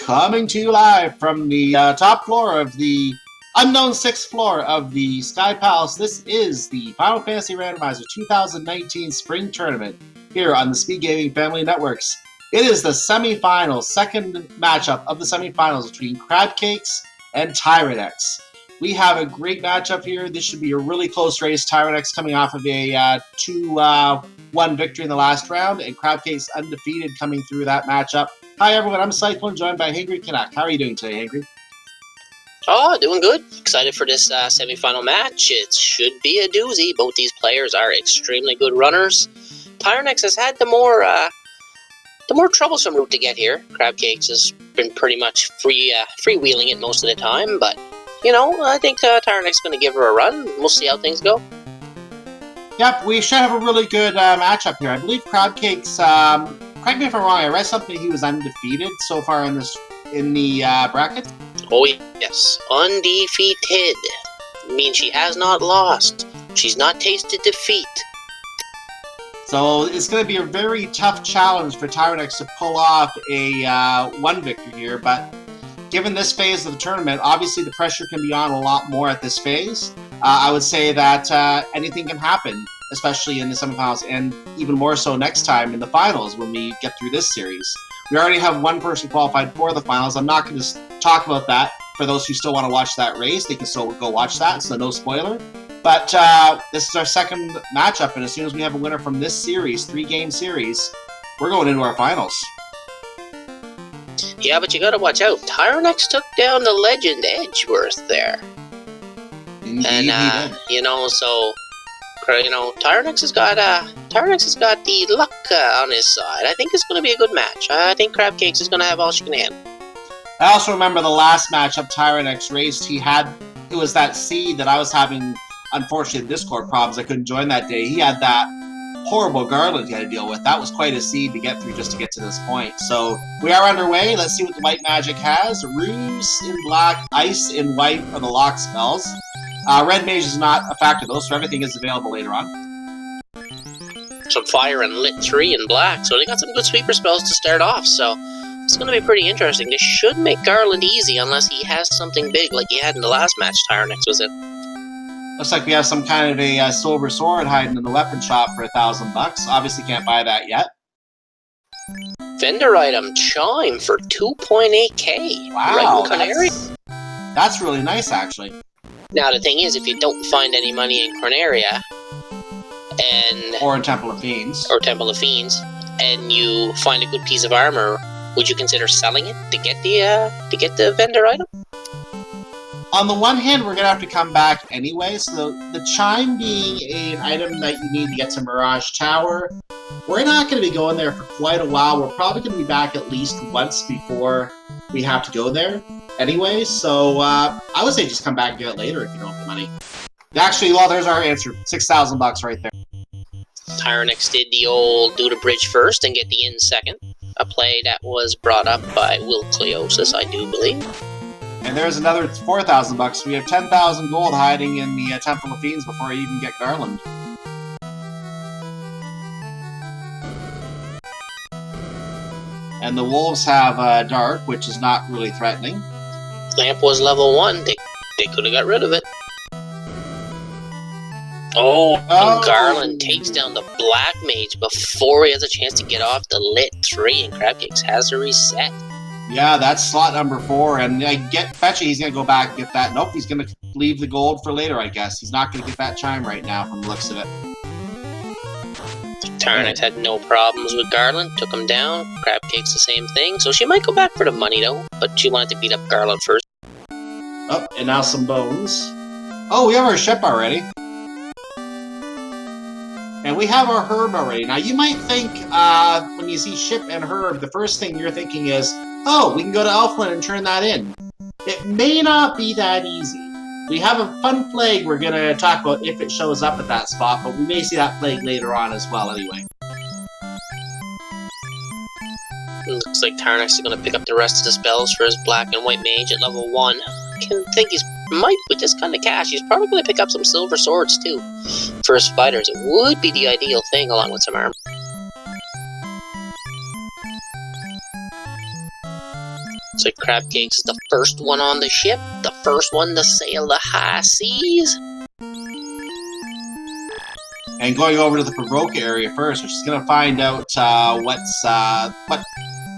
Coming to you live from the top floor of the unknown 6th floor of the Sky Palace. This is the Final Fantasy Randomizer 2019 Spring Tournament here on the Speed Gaming Family Networks. It is the semi-finals, second matchup of the semi-finals between Crab Cakes and Tyerenex. We have a great matchup here. This should be a really close race. Tyerenex coming off of a 2-1 victory in the last round, and Crab Cakes undefeated coming through that matchup. Hi everyone, I'm Cyclone, joined by Hangry Canuck. How are you doing today, Hangry? Oh, doing good. Excited for this semi-final match. It should be a doozy. Both these players are extremely good runners. Tyerenex has had the more troublesome route to get here. Crab Cakes has been pretty much freewheeling it most of the time, but you know, I think Tyerenex is going to give her a run. We'll see how things go. Yep, we should have a really good matchup here. I believe Crab Cakes, correct me if I'm wrong, I read something he was undefeated so far in the bracket. Oh yes, undefeated. Means she has not lost. She's not tasted defeat. So it's going to be a very tough challenge for Tyerenex to pull off a 1 victory here, but given this phase of the tournament, obviously the pressure can be on a lot more at this phase. I would say that anything can happen, especially in the semifinals, and even more so next time in the finals when we get through this series. We already have one person qualified for the finals. I'm not going to talk about that. For those who still want to watch that race, they can still go watch that, so no spoiler. But this is our second matchup, and as soon as we have a winner from this series, 3-game series, we're going into our finals. Yeah, but you gotta watch out. Tyerenex took down the legend Edgeworth there. Indeed, and you know, so Tyerenex has got the luck on his side. I think it's gonna be a good match. I think Crab Cakes is gonna have all she can handle. I also remember the last matchup Tyerenex raced. It was that seed that I was having, unfortunately, Discord problems. I couldn't join that day. He had that horrible garland he had to deal with. That was quite a seed to get through just to get to this point. So we are underway. Let's see what the white magic has. Ruse in black, ice in white are the lock spells. Red mage is not a factor though, so everything is available later on. Some fire and lit 3 in black, so they got some good sweeper spells to start off, so it's going to be pretty interesting. This should make Garland easy unless he has something big like he had in the last match Tyerenex was in. Looks like we have some kind of a silver sword hiding in the weapon shop for $1,000. Obviously can't buy that yet. Vendor item Chime for 2.8k. Wow, right, that's really nice actually. Now the thing is, if you don't find any money in Corneria, or in Temple of Fiends, and you find a good piece of armor, would you consider selling it to get the vendor item? On the one hand, we're going to have to come back anyway, so the Chime being an item that you need to get to Mirage Tower, we're not going to be going there for quite a while. We're probably going to be back at least once before we have to go there anyway, so I would say just come back and get it later if you don't have the money. Actually, well, there's our answer. $6,000 right there. Tyerenex did the old do the bridge first and get the in second. A play that was brought up by Will Cleosis, I do believe. And there's another $4,000. We have 10,000 gold hiding in the Temple of Fiends before I even get Garland. And the wolves have Dark, which is not really threatening. Lamp was level 1. They could have got rid of it. Oh, Garland takes down the Black Mage before he has a chance to get off the lit 3, and Crab Cakes has a reset. Yeah, that's slot number 4, and I bet you he's going to go back and get that. Nope, he's going to leave the gold for later, I guess. He's not going to get that Chime right now from the looks of it. Tyerenex had no problems with Garland, took him down. Crab Cakes the same thing, so she might go back for the money though, but she wanted to beat up Garland first. Oh, and now some bones. Oh, we have our ship already. And we have our herb already. Now, you might think, when you see ship and herb, the first thing you're thinking is, oh, we can go to Elfland and turn that in. It may not be that easy. We have a fun flag we're going to talk about if it shows up at that spot, but we may see that flag later on as well anyway. Looks like Tyerenex is going to pick up the rest of the spells for his black and white mage at level 1. I think he's might, with this kind of cash, he's probably going to pick up some silver swords too. For his fighters, it would be the ideal thing along with some armor. So Crabcakes is the first one on the ship, the first one to sail the high seas. And going over to the Provoke area first, which is going to find out what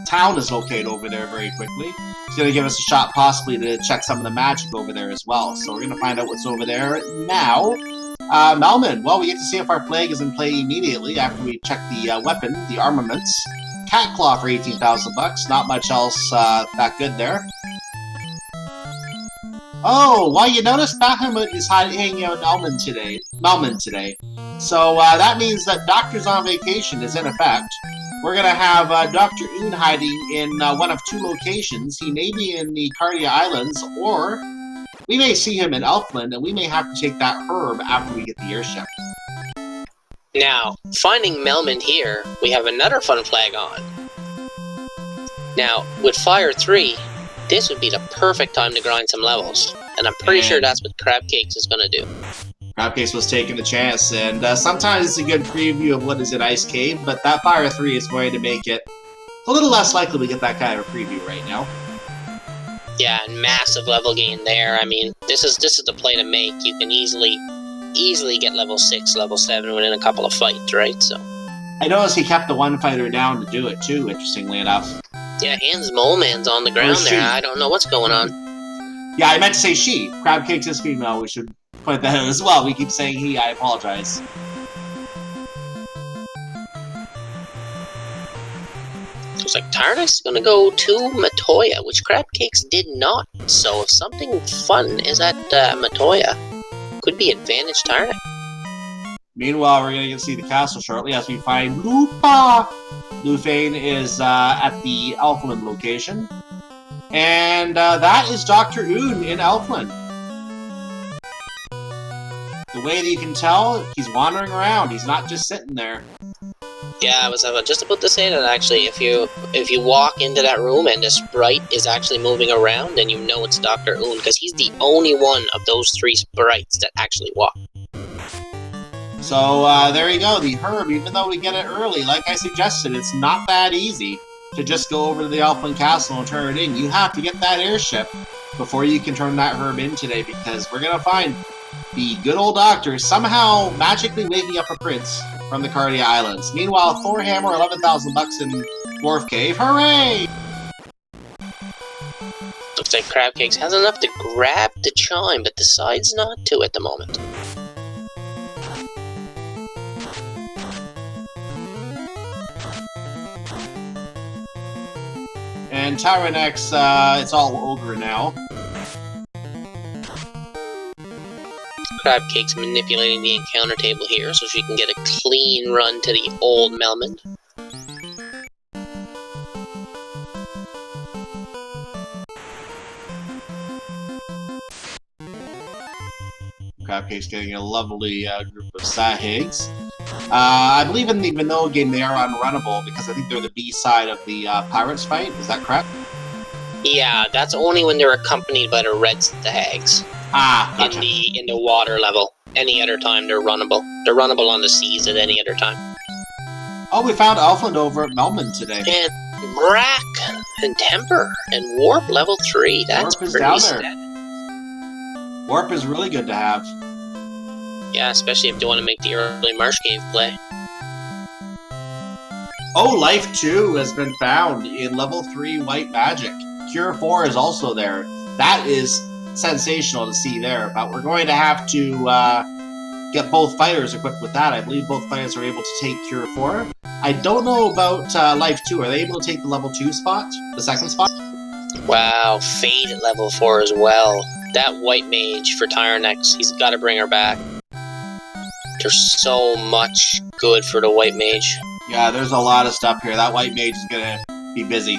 town is located over there very quickly. It's going to give us a shot possibly to check some of the magic over there as well. So we're going to find out what's over there now. Melman, well, we get to see if our flag is in play immediately after we check the weapon, the armaments. Cat Claw for 18,000 bucks. Not much else that good there. Oh, well, you notice Bahamut is hanging out in Melman today. So that means that Doctor's on vacation is in effect. We're going to have Dr. Oon hiding in one of two locations. He may be in the Cardia Islands, or we may see him in Elfland, and we may have to take that herb after we get the airship. Now, finding Melman here, we have another fun flag on. Now, with Fire 3, this would be the perfect time to grind some levels. And I'm pretty sure that's what Crabcakes is going to do. Crabcakes was taking the chance, and sometimes it's a good preview of what is in Ice Cave, but that Fire 3 is going to make it a little less likely we get that kind of a preview right now. Yeah, and massive level gain there. I mean, this is the play to make. You can easily get level 6, level 7 within a couple of fights, right? So I noticed he kept the one fighter down to do it too, interestingly enough. Yeah, Hans Moleman's on the ground there. I don't know what's going on. Yeah, I meant to say she. Crabcakes is female. We should point that out as well. We keep saying he. I apologize. Looks like Tyerenex is going to go to Matoya, which Crabcakes did not. So if something fun is at Matoya, could be advantage Tyerenex. Meanwhile, we're going to see the castle shortly as we find Lupa. Lufane is at the Elfland location. And that is Dr. Oon in Elfland. The way that you can tell, he's wandering around. He's not just sitting there. Yeah, I was just about to say that actually. If you walk into that room and the sprite is actually moving around, then you know it's Dr. Oon, because he's the only one of those 3 sprites that actually walk. So there you go, the herb. Even though we get it early, like I suggested, it's not that easy to just go over to the Elfland Castle and turn it in. You have to get that airship before you can turn that herb in today, because we're going to find the good old doctor somehow magically waking up a prince from the Cardia Islands. Meanwhile, Thorhammer, 11,000 bucks in Dwarf Cave. Hooray! Looks like Crabcakes has enough to grab the chime, but decides not to at the moment. And Tyerenex, it's all ogre now. Crabcakes manipulating the encounter table here so she can get a clean run to the old Melman. Crabcakes getting a lovely group of Sahigs. I believe in the vanilla game they are unrunnable because I think they're the B side of the Pirates fight. Is that correct? Yeah, that's only when they're accompanied by the red Sahigs. Ah, gotcha. In the water level. Any other time they're runnable. They're runnable on the seas at any other time. Oh, we found Elfland over at Melman today. And Brack and Temper and Warp level 3. That's Warp is pretty down steady. there. Warp is really good to have. Yeah, especially if you want to make the early Marsh Cave play. Oh, Life 2 has been found in level 3 White Magic. Cure 4 is also there. That is sensational to see there, but we're going to have to get both fighters equipped with that. I believe both fighters are able to take Cure 4. I don't know about Life 2. Are they able to take the level 2 spot? The second spot? Wow, Fade at level 4 as well. That White Mage for Tyerenex, he's got to bring her back. There's so much good for the White Mage. Yeah, there's a lot of stuff here. That White Mage is going to be busy.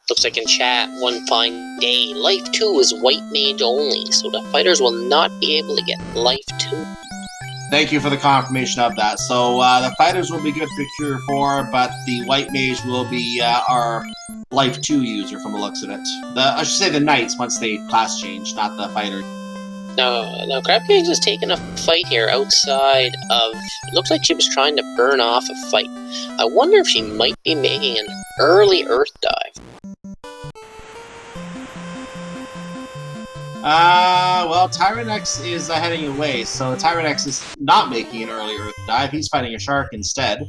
Looks like in chat, one fine day, Life 2 is White Mage only, so the fighters will not be able to get Life 2. Thank you for the confirmation of that. So the fighters will be good for Cure 4, but the White Mage will be our Life 2 user from the looks of it. I should say the Knights once they class change, not the fighter. No, Crabcakes is taking a fight here outside of... It looks like she was trying to burn off a fight. I wonder if she might be making an early Earth dive. Well, Tyerenex is heading away, so Tyerenex is not making an early Earth dive. He's fighting a shark instead.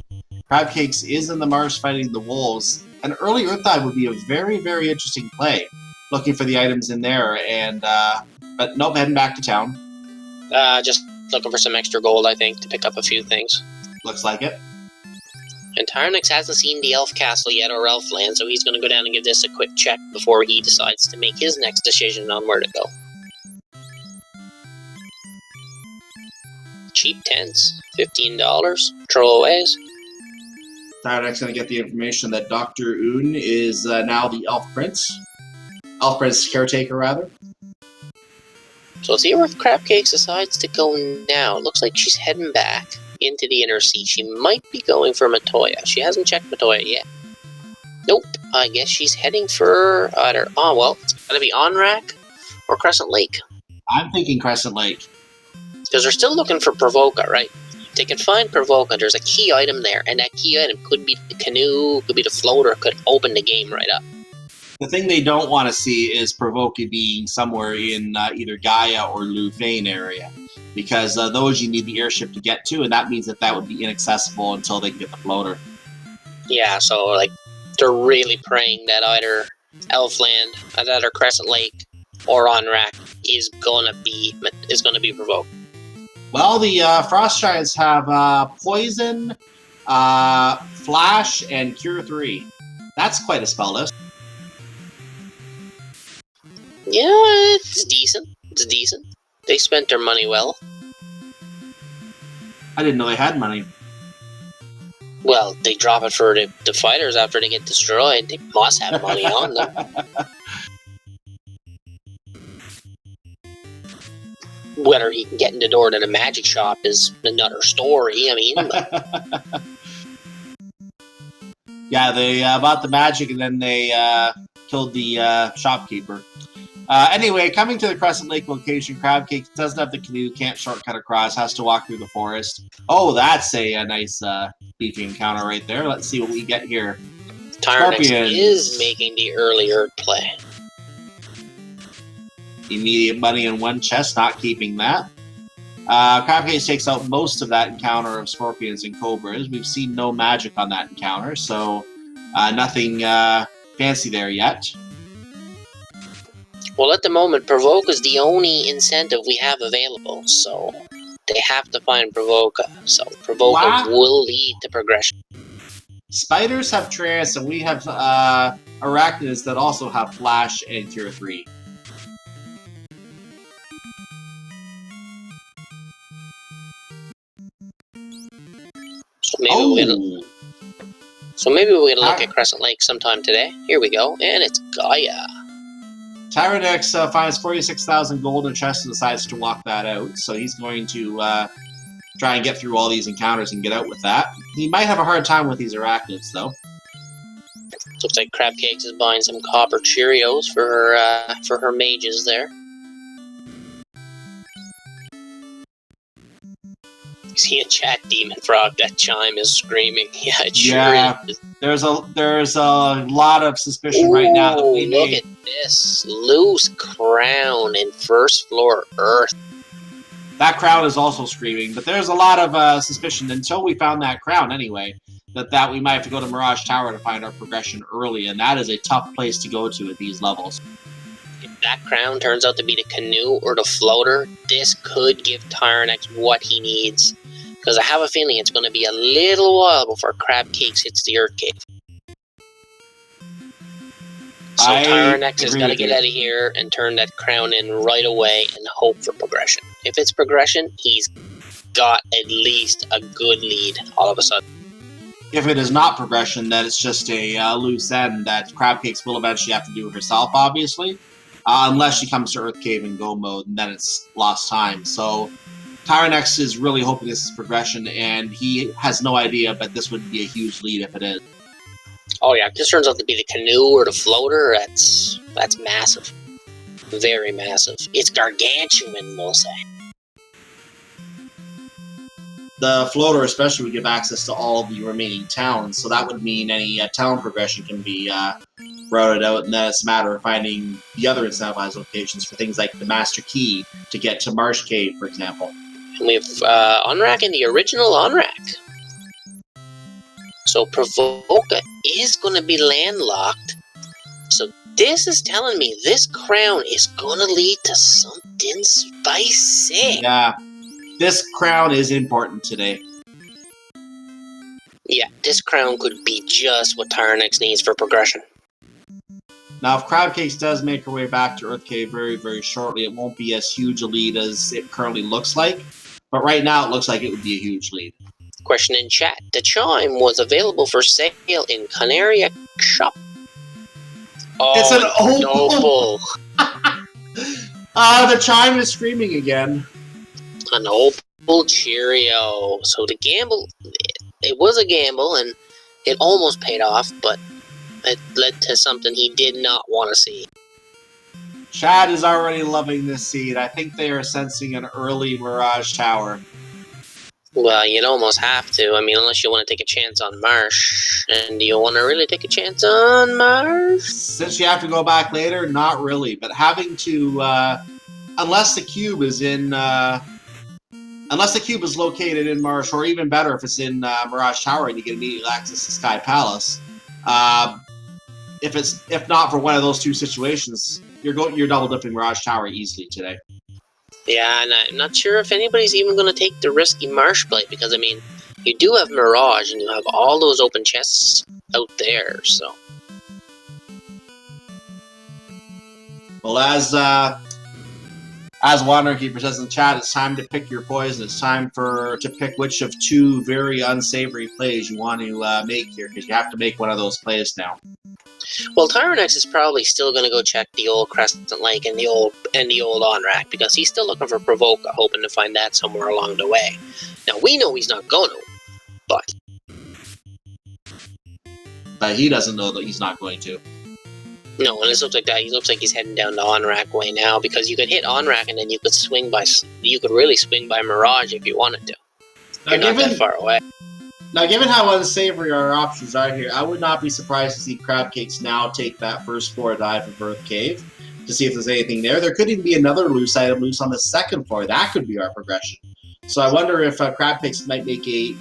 Crabcakes is in the marsh fighting the wolves. An early Earth dive would be a very, very interesting play. Looking for the items in there, and but nope, heading back to town. Just looking for some extra gold, I think, to pick up a few things. Looks like it. And Tyerenex hasn't seen the Elf Castle yet, or Elfland, so he's going to go down and give this a quick check before he decides to make his next decision on where to go. Cheap tents, $15, throwaways. Tyerenex going to get the information that Dr. Un is now the Elf Prince. Elf Prince caretaker, rather. So let's see where Crabcakes decides to go now. It looks like she's heading back into the inner sea. She might be going for Matoya. She hasn't checked Matoya yet. Nope. I guess she's heading for either... Oh, well, it's going to be Onrak or Crescent Lake. I'm thinking Crescent Lake. Because they're still looking for Provoca, right? If they can find Provoca, there's a key item there, and that key item could be the canoe, could be the floater, could open the game right up. The thing they don't want to see is Provoca being somewhere in either Gaia or Lufane area, because those you need the airship to get to, and that means that would be inaccessible until they can get the floater. Yeah, so like they're really praying that either Elfland, either Crescent Lake, or Onrak is gonna be Provoca. Well, the Frost Giants have Poison, Flash, and Cure 3. That's quite a spell list. Yeah, it's decent. It's decent. They spent their money well. I didn't know they had money. Well, they drop it for the fighters after they get destroyed. They must have money on them. Whether he can get in the door to the magic shop is another story, I mean. But... Yeah, they bought the magic and then they killed the shopkeeper. Anyway, coming to the Crescent Lake location, Crabcake doesn't have the canoe, can't shortcut across, has to walk through the forest. Oh, that's a nice beefy encounter right there. Let's see what we get here. Tyerenex is making the earlier play. Immediate money in one chest, not keeping that. Crabcake takes out most of that encounter of scorpions and cobras. We've seen no magic on that encounter, so nothing fancy there yet. Well, at the moment, Provoke is the only incentive we have available, so they have to find Provoca. So Provoca will lead to progression. Spiders have trance, and we have arachnids that also have Flash and Cure 3. So maybe we're gonna look at Crescent Lake sometime today. Here we go, and it's Gaia. Tyerenex finds 46,000 gold in chest and decides to walk that out. So he's going to try and get through all these encounters and get out with that. He might have a hard time with these arachnids, though. Looks like Crabcakes is buying some copper Cheerios for her mages there. See a chat, Demon Frog. That chime is screaming. Yeah, it sure is. There's a lot of suspicion right now that we look at this loose crown in first floor Earth. That crown is also screaming, but there's a lot of suspicion until we found that crown anyway. That we might have to go to Mirage Tower to find our progression early, and that is a tough place to go to at these levels. If that crown turns out to be the canoe or the floater, this could give Tyerenex what he needs. Because I have a feeling it's going to be a little while before Crabcakes hits the Earth Cave. So Tyerenex has got to get out of here and turn that crown in right away and hope for progression. If it's progression, he's got at least a good lead all of a sudden. If it is not progression, then it's just a loose end that Crabcakes will eventually have to do herself, obviously. Unless she comes to Earth Cave and Go mode, and then it's lost time. So Tyerenex is really hoping this is progression, and he has no idea, but this would be a huge lead if it is. Oh yeah, if this turns out to be the canoe or the floater, that's massive. Very massive. It's gargantuan, we'll say. the floater especially would give access to all the remaining towns, so that would mean any town progression can be routed out, and then it's a matter of finding the other incentivized locations for things like the Master Key to get to Marsh Cave, for example. And we have Onrak in the original Onrak. So Provoca is going to be landlocked. So this is telling me this crown is going to lead to something spicy. Yeah, this crown is important today. Yeah, this crown could be just what Tyerenex needs for progression. Now, if Crab Cakes does make her way back to Earth Cave very, very shortly, it won't be as huge a lead as it currently looks like. But right now, it looks like it would be a huge lead. Question in chat. The chime was available for sale in Canaria shop. Oh, it's an opal! Noble. The chime is screaming again. An opal Cheerio. So the gamble, it was a gamble, and it almost paid off, but it led to something he did not want to see. Chad is already loving this seed. I think they are sensing an early Mirage Tower. Well, you'd almost have to. I mean, unless you want to take a chance on Marsh. And do you want to really take a chance on Marsh? Since you have to go back later, not really. But having to, unless the cube is in, unless the cube is located in Marsh, or even better, if it's in Mirage Tower and you get immediate access to Sky Palace. If not for one of those two situations, you're double dipping Mirage Tower easily today. Yeah, and I'm not sure if anybody's even going to take the risky Marsh play, because, I mean, you do have Mirage, and you have all those open chests out there, so. Well, as Wanderer Keeper says in the chat, it's time to pick your poison. It's time to pick which of two very unsavory plays you want to make here, because you have to make one of those plays now. Well, Tyerenex is probably still going to go check the old Crescent Lake and the old Onrak, because he's still looking for Provoca, hoping to find that somewhere along the way. Now, we know he's not going to, but he doesn't know that he's not going to. No, and it looks like that. He looks like he's heading down the Onrak way now, because you could hit Onrak and then you could really swing by Mirage if you wanted to. You're not that far away. Now, given how unsavory our options are here, I would not be surprised to see Crab Cakes now take that first floor dive of Earth Cave to see if there's anything there. There could even be another loose item loose on the second floor. That could be our progression. So I wonder if Crab Cakes might make a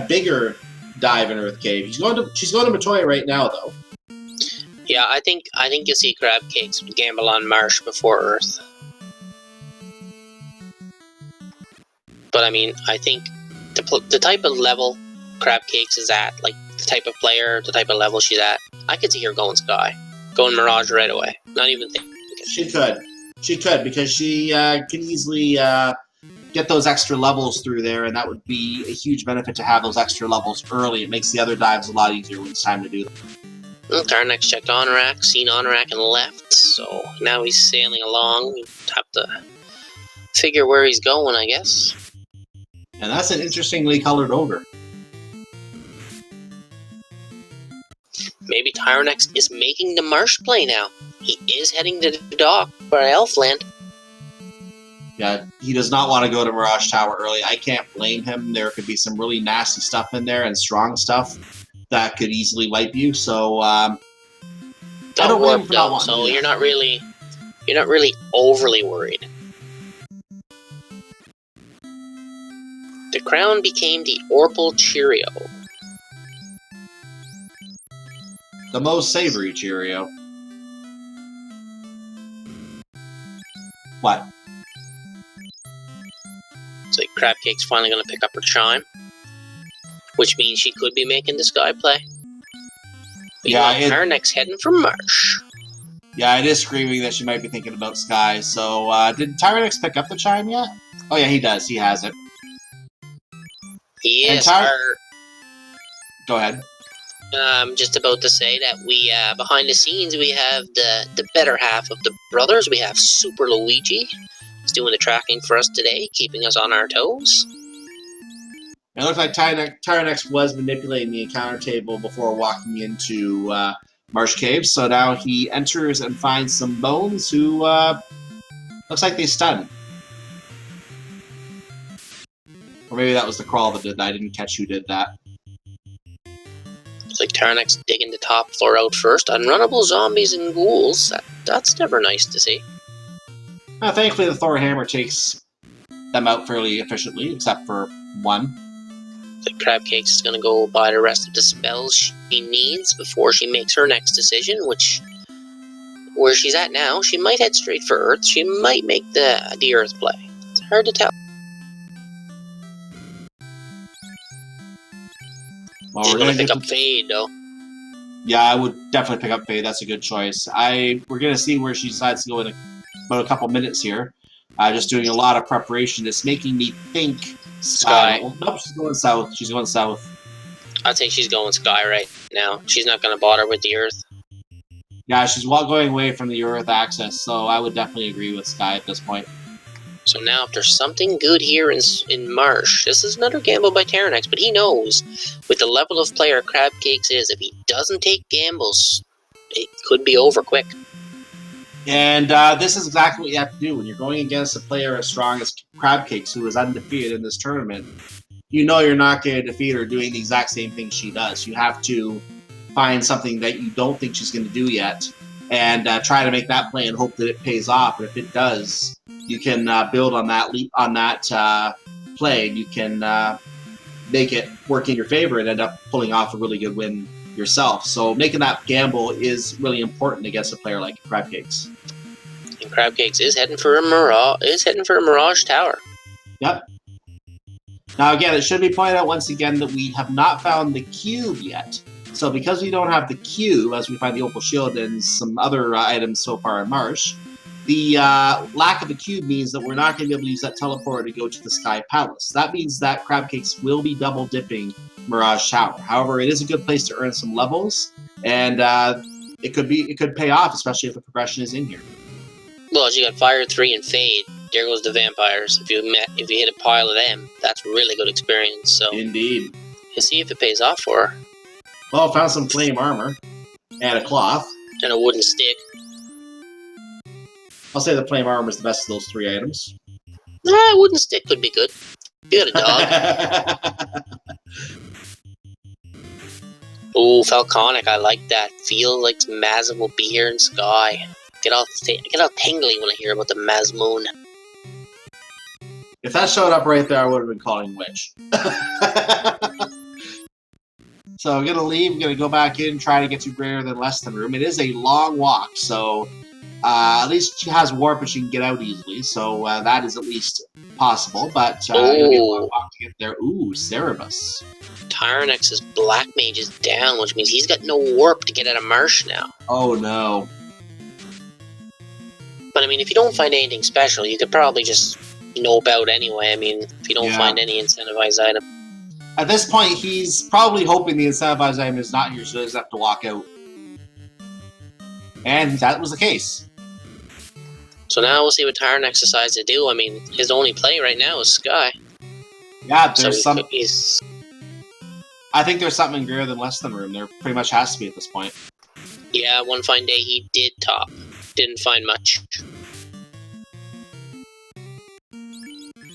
bigger dive in Earth Cave. She's going to Matoya right now, though. Yeah, I think you'll see Crab Cakes gamble on Marsh before Earth. But I mean, I think the type of level Crab Cakes is at, like the type of player, the type of level she's at, I could see her going Sky, going Mirage right away. Not even thinking. She could, because she can easily get those extra levels through there, and that would be a huge benefit to have those extra levels early. It makes the other dives a lot easier when it's time to do them. Well, Tyerenex checked Onrak, seen Onrak and left, so now he's sailing along. You have to figure where he's going, I guess. And that's an interestingly colored ogre. Maybe Tyerenex is making the Marsh play now. He is heading to the dock for Elfland. Yeah, he does not want to go to Mirage Tower early. I can't blame him. There could be some really nasty stuff in there and strong stuff that could easily wipe you. So I don't blame him for not wanting to do that. You're not really overly worried. The crown became the Orpal Cheerio. The most savory Cheerio. What? So Crab Cake's finally going to pick up her chime, which means she could be making the Sky play. But yeah, Tyerenex heading for Marsh. Yeah, it is screaming that she might be thinking about Sky. So, did Tyerenex pick up the chime yet? Oh yeah, he does. He has it. Yes, Go ahead. I'm just about to say that we, behind the scenes, we have the better half of the brothers. We have Super Luigi. He's doing the tracking for us today, keeping us on our toes. It looks like Tyerenex was manipulating the encounter table before walking into Marsh Cave, so now he enters and finds some bones who looks like they stun. Or maybe that was the crawl that did that. I didn't catch who did that. It's like Tyerenex digging the top floor out first. Unrunnable zombies and ghouls. That's never nice to see. Thankfully, the Thor Hammer takes them out fairly efficiently, except for one. The Crabcakes is going to go buy the rest of the spells she needs before she makes her next decision, which, where she's at now, she might head straight for Earth. She might make the Earth play. It's hard to tell. Well, She's going to pick up Fade, though. Yeah, I would definitely pick up Fade. That's a good choice. We're going to see where she decides to go in about a couple minutes here. Just doing a lot of preparation. It's making me think Sky. Nope, she's going south. She's going south. I'd say she's going Sky right now. She's not going to bother with the Earth. Yeah, she's going away from the Earth access, so I would definitely agree with Sky at this point. So now if there's something good here in Marsh, this is another gamble by Tyerenex, but he knows with the level of player Crabcakes is, if he doesn't take gambles, it could be over quick. And this is exactly what you have to do when you're going against a player as strong as Crabcakes, who is undefeated in this tournament. You know you're not going to defeat her doing the exact same thing she does. You have to find something that you don't think she's going to do yet, and try to make that play and hope that it pays off. And if it does, you can build on that play. You can make it work in your favor and end up pulling off a really good win yourself. So making that gamble is really important against a player like Crabcakes. And Crabcakes is heading for a Mirage Tower. Yep. Now again, it should be pointed out once again that we have not found the cube yet. So because we don't have the cube, as we find the Opal Shield and some other items so far in Marsh, the lack of a cube means that we're not going to be able to use that teleporter to go to the Sky Palace. That means that Crabcakes will be double dipping Mirage Tower. However, it is a good place to earn some levels, and it could pay off, especially if the progression is in here. Well, as you got Fire 3 and Fade, there goes the vampires. If you hit a pile of them, that's really good experience. So Indeed. You'll see if it pays off for her. Well, I found some flame armor and a cloth. And a wooden stick. I'll say the flame armor is the best of those three items. A wooden stick could be good. You got a dog. Ooh, Falconic, I like that. Feel like Mazm will be here in Sky. Get all tingly when I hear about the Mazmoon. If that showed up right there, I would have been calling Witch. So I'm going to leave. I'm going to go back in, try to get to greater than less than room. It is a long walk, so at least she has warp and she can get out easily. So that is at least possible, but it'll be a long walk to get there. Ooh, Cerebus. Tyerenex's Black Mage is down, which means he's got no warp to get out of Marsh now. Oh, no. But, I mean, if you don't find anything special, you could probably just nope out anyway. I mean, if you don't find any incentivized item. At this point, he's probably hoping the incentivized item is not here, so he doesn't have to walk out. And that was the case. So now we'll see what Tyerenex decides to do. I mean, his only play right now is Sky. Yeah, there's I think there's something in greater than less than room. There pretty much has to be at this point. Yeah, one fine day he did top. Didn't find much.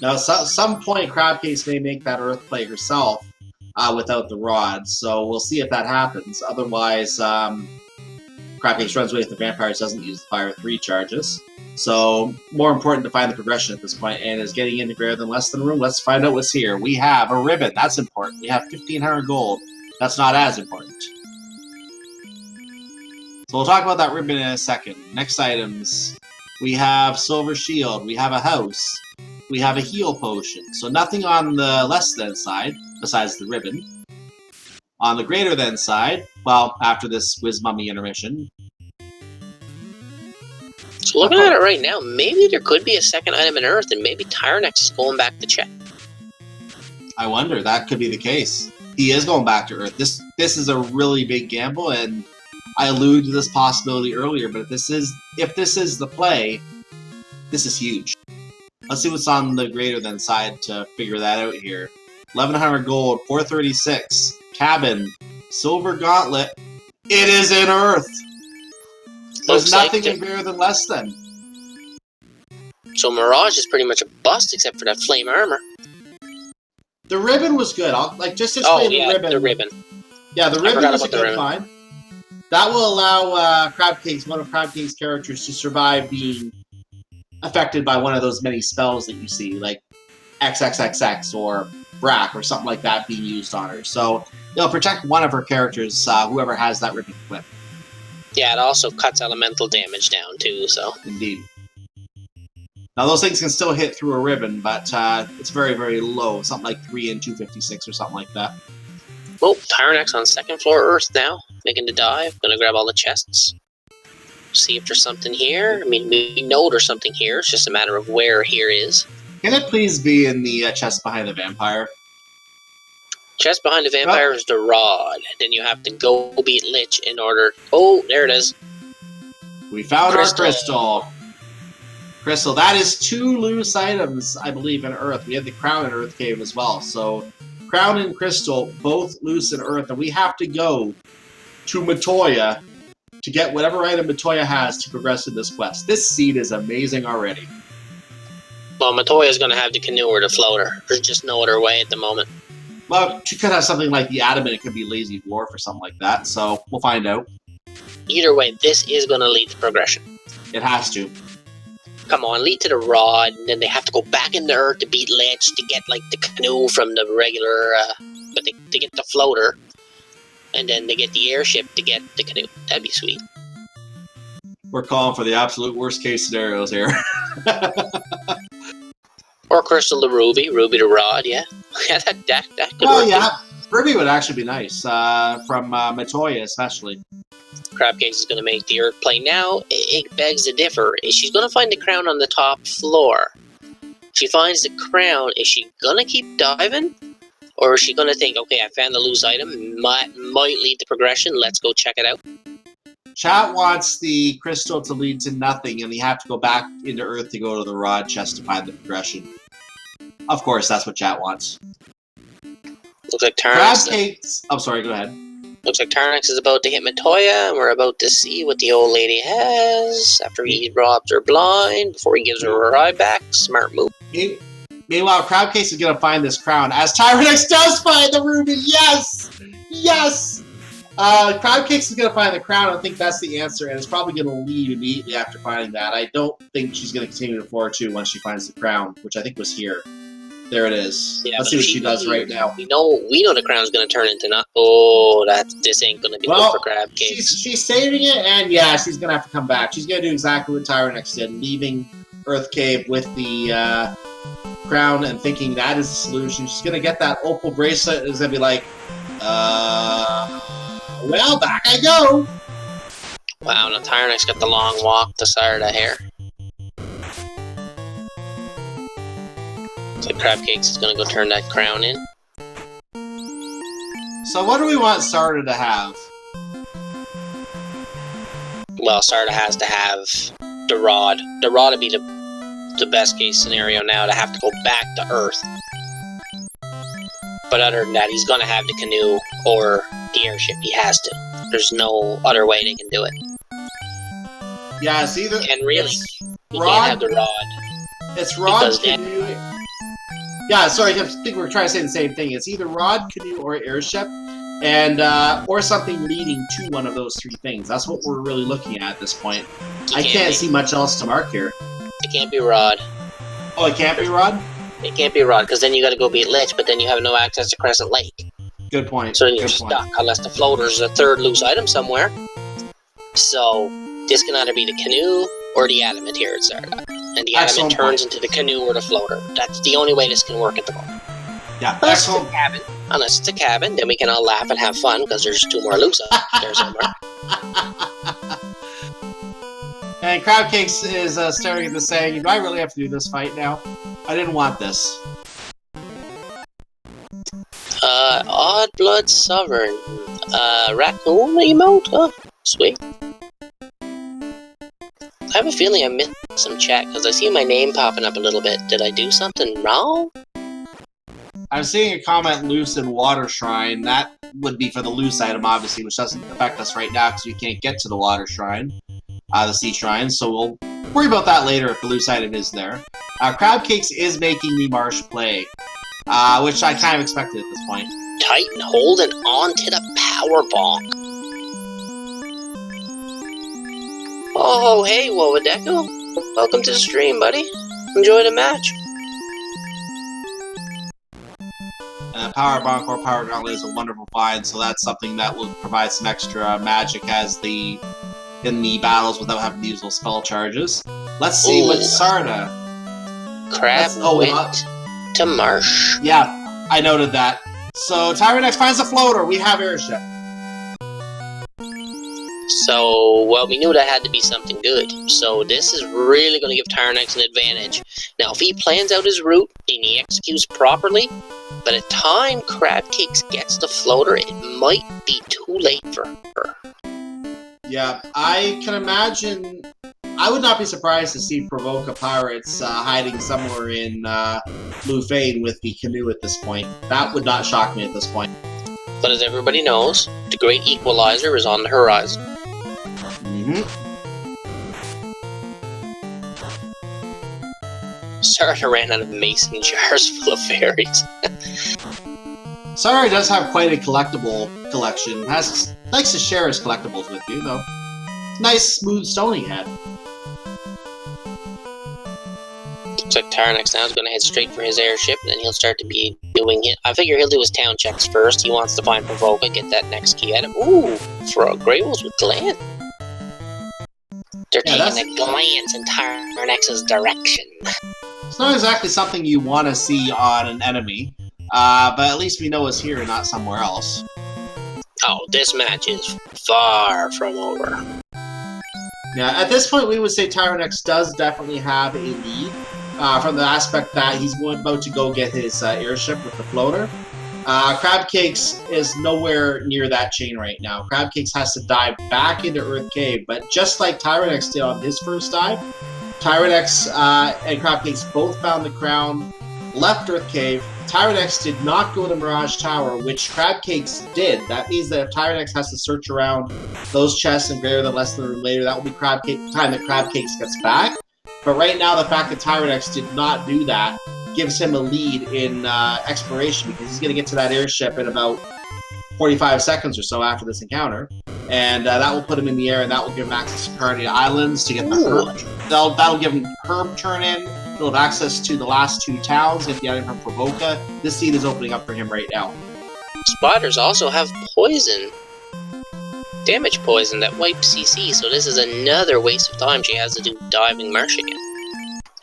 Now, at some point, Crabcakes may make that Earth play herself without the rod, so we'll see if that happens. Otherwise, Crabcakes runs away with the vampires, doesn't use the Fire 3 charges. So, more important to find the progression at this point, and is getting into greater than less than room. Let's find out what's here. We have a ribbon. That's important. We have 1,500 gold. That's not as important. So we'll talk about that ribbon in a second. Next items. We have Silver Shield. We have a house. We have a heal potion. So nothing on the less than side, besides the ribbon. On the greater than side, well, after this Whiz Mummy intermission. So looking at it right now, maybe there could be a second item in Earth, and maybe Tyerenex is going back to check. I wonder, that could be the case. He is going back to Earth. This is a really big gamble, and I alluded to this possibility earlier, but if this is the play, this is huge. Let's see what's on the greater than side to figure that out here. 1,100 gold, 436, cabin, silver gauntlet. It is in Earth. There's nothing in greater than less than. So Mirage is pretty much a bust except for that flame armor. The ribbon was good. I'll just explain Oh yeah, the ribbon. Yeah, the ribbon was a about the good find. That will allow one of Crab Cake's characters, to survive being affected by one of those many spells that you see, like XXXX or Brack or something like that being used on her. So it'll protect one of her characters, whoever has that ribbon equipped. Yeah, it also cuts elemental damage down too, so. Indeed. Now those things can still hit through a ribbon, but it's very, very low. Something like 3 and 256 or something like that. Oh, Tyerenex on second floor Earth now, making the dive. Gonna grab all the chests. See if there's something here. I mean, we know there's something here. It's just a matter of where here is. Can it please be in the chest behind the vampire? Chest behind the vampire is the rod. Then you have to go beat Lich in order... Oh, there it is. We found our crystal. Crystal. That is 2 loose items, I believe, in Earth. We had the crown in Earth Cave as well. So, crown and crystal, both loose in Earth. And we have to go to Matoya to get whatever item Matoya has to progress in this quest. This seed is amazing already. Well, Matoya's going to have the canoe or the floater. There's just no other way at the moment. Well, she could have something like the adamant. It could be lazy dwarf or something like that. So, we'll find out. Either way, this is going to lead to progression. It has to. Come on, lead to the rod, and then they have to go back into Earth to beat Lich to get, like, the canoe from the regular, but they get the floater, and then they get the airship to get the canoe. That'd be sweet. We're calling for the absolute worst case scenarios here. Or Crystal the Ruby, Ruby the Rod, yeah. Yeah, that could well, work. yeah, Ruby would actually be nice, from Matoya especially. Crabcakes is going to make the Earth play now. It begs to differ. She's going to find the crown on the top floor. She finds the crown. Is she going to keep diving? Or is she going to think, okay, I found the loose item. Might lead to progression. Let's go check it out. Chat wants the crystal to lead to nothing, and you have to go back into Earth to go to the rod chest to find the progression. Of course, that's what chat wants. Looks like Tyerenex... Crabcakes... I'm sorry, go ahead. Looks like Tyerenex is about to hit Matoya, and we're about to see what the old lady has after he robs her blind, before he gives her a ride back. Smart move. Meanwhile, Crabcakes is going to find this crown, as Tyerenex does find the ruby! Yes! Yes! Crabcakes is going to find the crown. I think that's the answer, and it's probably going to leave immediately after finding that. I don't think she's going to continue to 4-2 once she finds the crown, which I think was here. There it is. Yeah, let's see what she does right now. We know the crown's going to turn into not. Oh, this ain't going to be good for Crabcakes. She's saving it, and yeah, she's going to have to come back. She's going to do exactly what Tyerenex did, leaving Earth Cave with the crown and thinking that is the solution. She's going to get that opal bracelet and is going to be like, well, back I go. Wow, now Tyerenex got the long walk to Sarda here. So Crabcakes is going to go turn that crown in. So what do we want Sarda to have? Well, Sarda has to have the rod. The rod would be the best case scenario now, to have to go back to Earth. But other than that, he's going to have the canoe or the airship. He has to. There's no other way they can do it. Yeah, it's either... And really, you can't have the rod. It's rod, canoe... Yeah, sorry, I think we're trying to say the same thing. It's either rod, canoe, or airship, and or something leading to one of those 3 things. That's what we're really looking at this point. I can't see much else to mark here. It can't be rod. Oh, it can't be rod? It can't be rod, because then you got to go beat Lich, but then you have no access to Crescent Lake. Good point. So then you're stuck, unless the floater's a 3rd loose item somewhere. So this can either be the canoe or the adamant here at Sarda. And the adamant turns into the canoe or the floater. That's the only way this can work at the moment. Yeah, unless it's a cabin. Unless it's a cabin, then we can all laugh and have fun, because there's 2 more loose items there somewhere. And Crabcakes is staring at this saying, do I really have to do this fight now? I didn't want this. Odd Blood Sovereign. Raccoon emote? Oh, sweet. I have a feeling I missed some chat, because I see my name popping up a little bit. Did I do something wrong? I'm seeing a comment loose in Water Shrine. That would be for the loose item, obviously, which doesn't affect us right now, because we can't get to the Water Shrine. The Sea Shrine, so we'll worry about that later if the loose item is there. Crabcakes is making the Marsh play. which I kind of expected at this point. Titan holding on to the power bomb. Oh, hey, Wowadeko. Welcome to the stream, buddy. Enjoy the match. Power Bonk or Power Gauntlet is a wonderful find, so that's something that will provide some extra magic in the battles without having to use those spell charges. Let's see what Sarda. Crab went to Marsh. Yeah, I noted that. So Tyerenex finds a floater. We have airship. So, well, we knew that had to be something good. So this is really going to give Tyerenex an advantage. Now, if he plans out his route and he executes properly, by the time Crabcakes gets the floater, it might be too late for her. Yeah, I can imagine. I would not be surprised to see Provoca Pirates hiding somewhere in Lufane with the canoe at this point. That would not shock me at this point. But as everybody knows, the Great Equalizer is on the horizon. Sarda ran out of mason jars full of fairies. Sarda does have quite a collectible collection. Likes to share his collectibles with you, though. Nice, smooth stone he had. Looks like Tyerenex now is going to head straight for his airship, and then he'll start to be doing it. I figure he'll do his town checks first. He wants to find Provoca, get that next key item. Ooh, for a Grey Wolves with Glance. They're taking a glance in Tyrenex's direction. It's not exactly something you want to see on an enemy, but at least we know it's here and not somewhere else. Oh, this match is far from over. Yeah, at this point we would say Tyerenex does definitely have a lead, from the aspect that he's about to go get his airship with the floater. Crabcakes is nowhere near that chain right now. Crabcakes has to dive back into Earth Cave, but just like Tyerenex did on his first dive, Tyerenex and Crabcakes both found the crown, left Earth Cave. Tyerenex did not go to Mirage Tower, which Crabcakes did. That means that if Tyerenex has to search around those chests and greater than less than a room later, that will be time that Crabcakes gets back. But right now, the fact that Tyerenex did not do that gives him a lead in exploration, because he's going to get to that airship in about 45 seconds or so after this encounter. And that will put him in the air, and that will give him access to Cardia Islands to get the herb. That'll give him herb turn-in. He'll have access to the last two towns, get the item from Provoca. This scene is opening up for him right now. Spiders also have poison. Damage poison that wipes CC, so this is another waste of time she has to do diving Marsh again.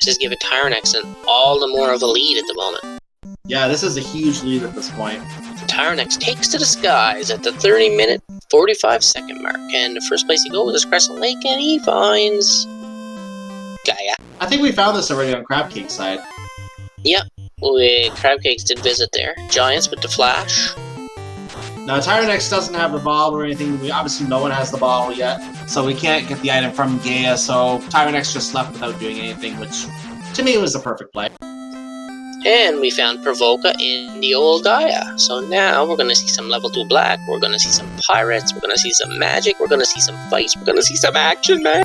This is giving Tyerenex all the more of a lead at the moment. Yeah, this is a huge lead at this point. Tyerenex takes to the skies at the 30-minute, 45-second mark, and the first place he goes is Crescent Lake, and he finds Gaia. I think we found this already on Crabcake's side. Yep, Crabcakes did visit there. Giants with the flash. Now, Tyerenex doesn't have the bottle or anything. Obviously, no one has the bottle yet, so we can't get the item from Gaia, so Tyerenex just left without doing anything, which, to me, was the perfect play. And we found Provoca in the old Gaia. So now we're going to see some level 2 black, we're going to see some pirates, we're going to see some magic, we're going to see some fights, we're going to see some action, man!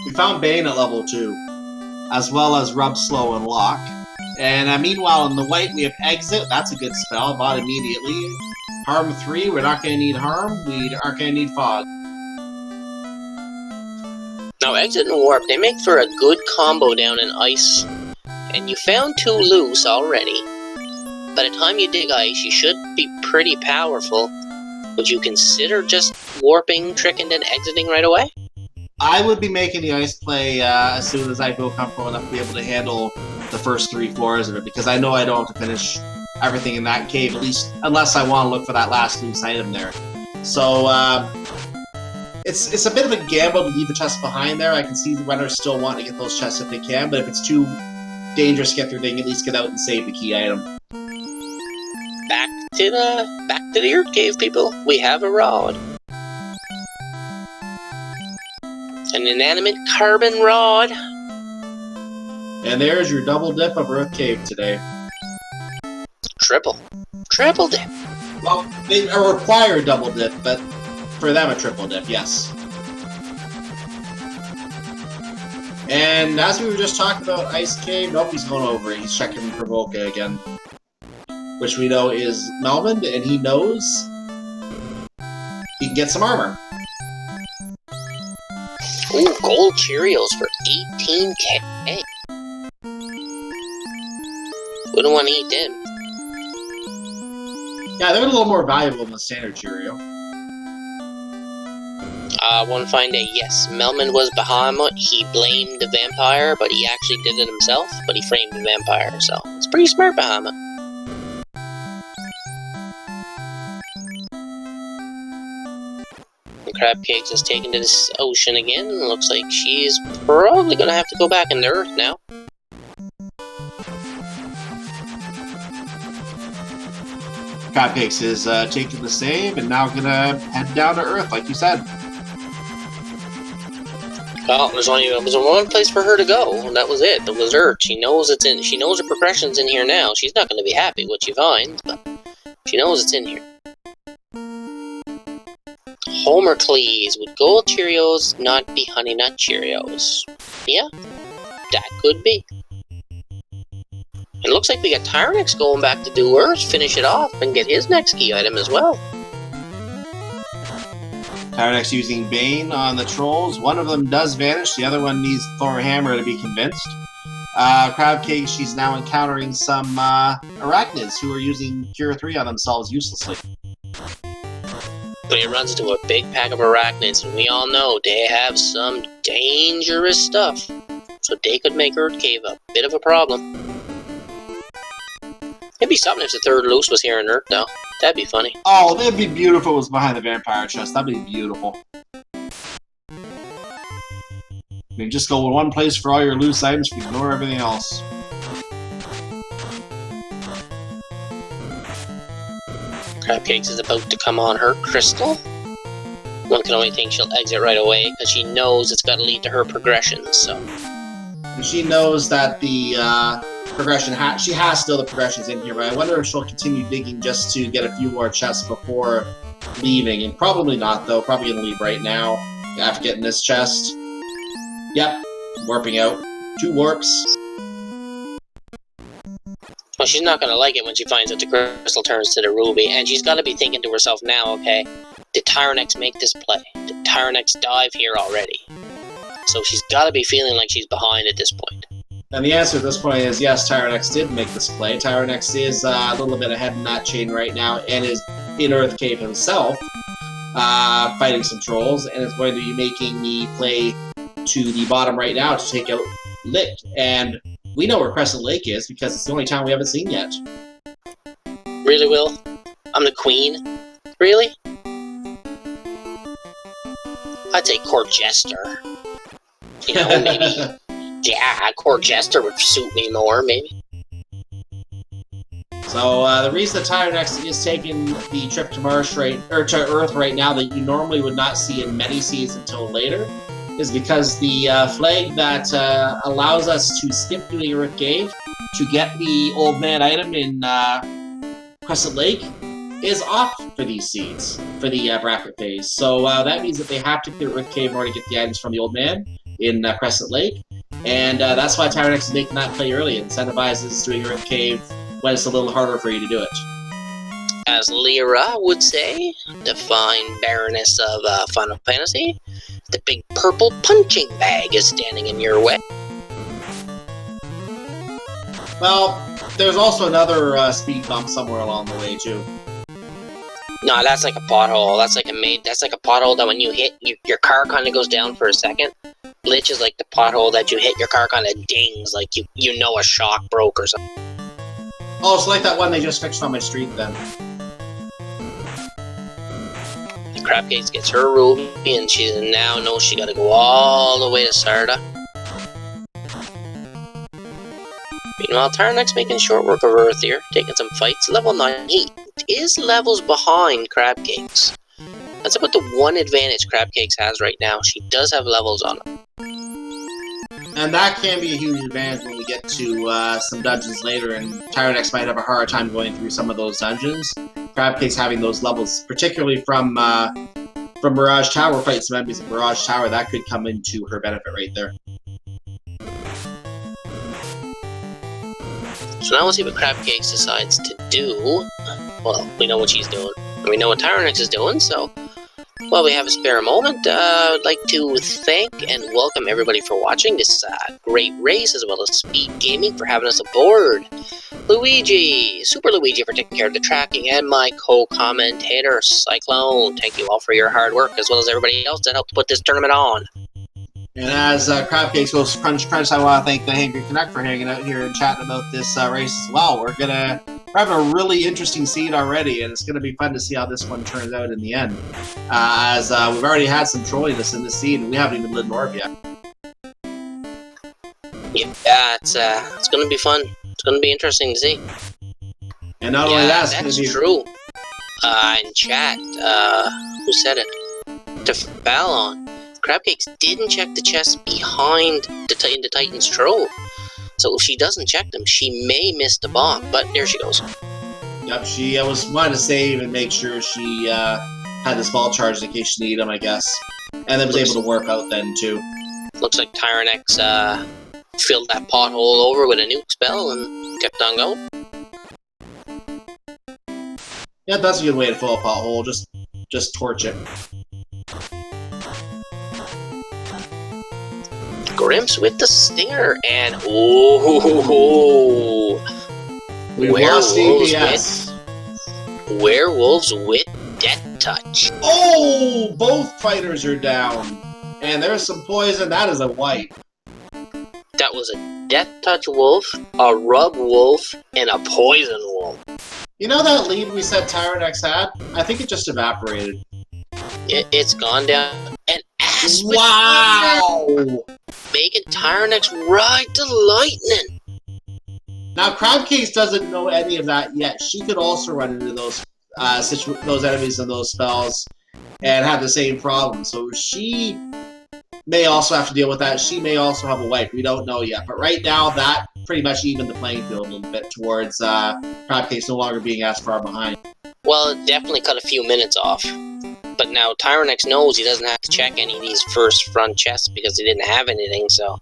We found Bane at level 2, as well as Rub, Slow, and Lock. And meanwhile, in the white, we have Exit. That's a good spell, bought immediately. Harm 3, we're not going to need Harm, we aren't going to need Fog. Now, Exit and Warp, they make for a good combo down in Ice. And you found 2 loose already. By the time you dig Ice, you should be pretty powerful. Would you consider just warping, Trick, and then exiting right away? I would be making the Ice play as soon as I feel comfortable enough to be able to handle the first 3 floors of it, because I know I don't have to finish everything in that cave, at least unless I want to look for that last loose item there. So, it's a bit of a gamble to leave the chest behind there. I can see the runners still want to get those chests if they can, but if it's too dangerous to get through, they can at least get out and save the key item. Back to the Earth Cave, people. We have a rod. An inanimate carbon rod. And there's your double dip of Earth Cave today. Triple dip. Well, they require double dip, but for them a triple dip, yes. And as we were just talking about Ice Cave, nope, he's going over it. He's checking Provoca again. which we know is Melvin, and he knows he can get some armor. Ooh, gold Cheerios for 18k. Wouldn't want to eat them. Yeah, they're a little more valuable than the standard Cheerio. One fine day, yes, Melman was Bahamut. He blamed the vampire, but he actually did it himself, but he framed the vampire, so it's pretty smart, Bahamut. And Crab Cakes is taken to this ocean again, and looks like she's probably gonna have to go back into Earth now. Cupcakes is taking the save and now gonna head down to Earth, like you said. Well, there was one place for her to go, and that was it. It was Earth. She knows it's in. She knows the progression's in here now. She's not going to be happy what she finds, but she knows it's in here. Homercles, would gold Cheerios not be Honey Nut Cheerios? Yeah, that could be. It looks like we got Tyerenex going back to do Earth, finish it off, and get his next key item as well. Tyerenex using Bane on the trolls. One of them does vanish. The other one needs Thor Hammer to be convinced. Crab Cake, she's now encountering some arachnids who are using Cure 3 on themselves uselessly. But he runs into a big pack of arachnids, and we all know they have some dangerous stuff. So they could make Earth Cave a bit of a problem. It'd be something if the third loose was here on Earth, though. That'd be funny. Oh, that'd be beautiful if it was behind the vampire chest. That'd be beautiful. I mean, just go in one place for all your loose items, ignore everything else. Crabcakes is about to come on her crystal. One can only think she'll exit right away, because she knows it's got to lead to her progression, so... And she knows that the progression, she has still the progressions in here, but I wonder if she'll continue digging just to get a few more chests before leaving. And probably not, though. Probably gonna leave right now after getting this chest. Yep, warping out. 2 warps. Well, she's not gonna like it when she finds out the crystal turns to the ruby, and she's gotta be thinking to herself now, okay, did Tyerenex make this play? Did Tyerenex dive here already? So she's gotta be feeling like she's behind at this point. And the answer at this point is yes, Tyerenex did make this play. Tyerenex is a little bit ahead in that chain right now and is in Earth Cave himself, fighting some trolls, and is going to be making the play to the bottom right now to take out Lit. And we know where Crescent Lake is because it's the only town we haven't seen yet. Really, Will? I'm the queen? Really? I'd say Court Jester. You know, maybe... Yeah, Court Jester would suit me more, maybe. So the reason that Tyerenex is taking the trip to to Earth right now that you normally would not see in many seas until later is because the flag that allows us to skip doing Earth Cave to get the old man item in Crescent Lake is off for these seeds for the bracket phase. So that means that they have to clear Earth Cave in order to get the items from the old man in Crescent Lake. And that's why Tyerenex is making that play early. It incentivizes doing Earth Cave when it's a little harder for you to do it. As Lyra would say, the fine Baroness of Final Fantasy, the big purple punching bag is standing in your way. Well, there's also another speed bump somewhere along the way, too. No, that's like a pothole. That's like a pothole that when you hit, your car kind of goes down for a second. Lich is like the pothole that you hit, your car kind of dings, like you know a shock broke or something. Oh, it's like that one they just fixed on my street then. The Crabcakes gets her ruby, and she now knows she gotta go all the way to Sarda. Meanwhile, Tyerenex making short work of Earth here, taking some fights. Level 9. He is levels behind Crabcakes. That's about the one advantage Crabcakes has right now. She does have levels on her. And that can be a huge advantage when we get to some dungeons later, and Tyerenex might have a hard time going through some of those dungeons. Crabcakes having those levels, particularly from Mirage Tower, fighting some enemies at Mirage Tower, that could come into her benefit right there. So now we'll see what Crabcakes decides to do. Well, we know what she's doing. And we know what Tyerenex is doing, so while we have a spare moment, I'd like to thank and welcome everybody for watching this great race, as well as Speed Gaming for having us aboard. Luigi, Super Luigi for taking care of the tracking, and my co-commentator, Cyclone. Thank you all for your hard work, as well as everybody else that helped put this tournament on. And as Crabcakes goes crunch, I want to thank the Hangry Connect for hanging out here and chatting about this race as well. We're having a really interesting seed already, and it's going to be fun to see how this one turns out in the end. As we've already had some trolliness in this seed, and we haven't even lit an orb yet. Yeah, it's going to be fun. It's going to be interesting to see. And not only that, that's true. In chat, who said it? To Fallon. Crabcakes didn't check the chest behind the Titan's troll. So if she doesn't check them, she may miss the bomb. But there she goes. Yep, she wanted to save and make sure she had the spell charged in case she needed them, I guess. And then was able to warp out then, too. Looks like Tyerenex filled that pothole over with a nuke spell and kept on going. Yeah, that's a good way to fill a pothole. Just torch it. Grimps with the stinger, and werewolves with death touch. Oh, both fighters are down, and there's some poison. That is a wipe. That was a death touch wolf, a rub wolf, and a poison wolf. You know that lead we said Tyerenex had? I think it just evaporated. It's gone down. And ass with wow! Making Tyerenex ride the lightning. Now, Crabcase doesn't know any of that yet. She could also run into those enemies and those spells and have the same problem. So she may also have to deal with that. She may also have a wipe. We don't know yet. But right now, that pretty much evened the playing field a little bit towards Crabcase no longer being as far behind. Well, it definitely cut a few minutes off. But now Tyerenex knows he doesn't have to check any of these front chests because he didn't have anything, so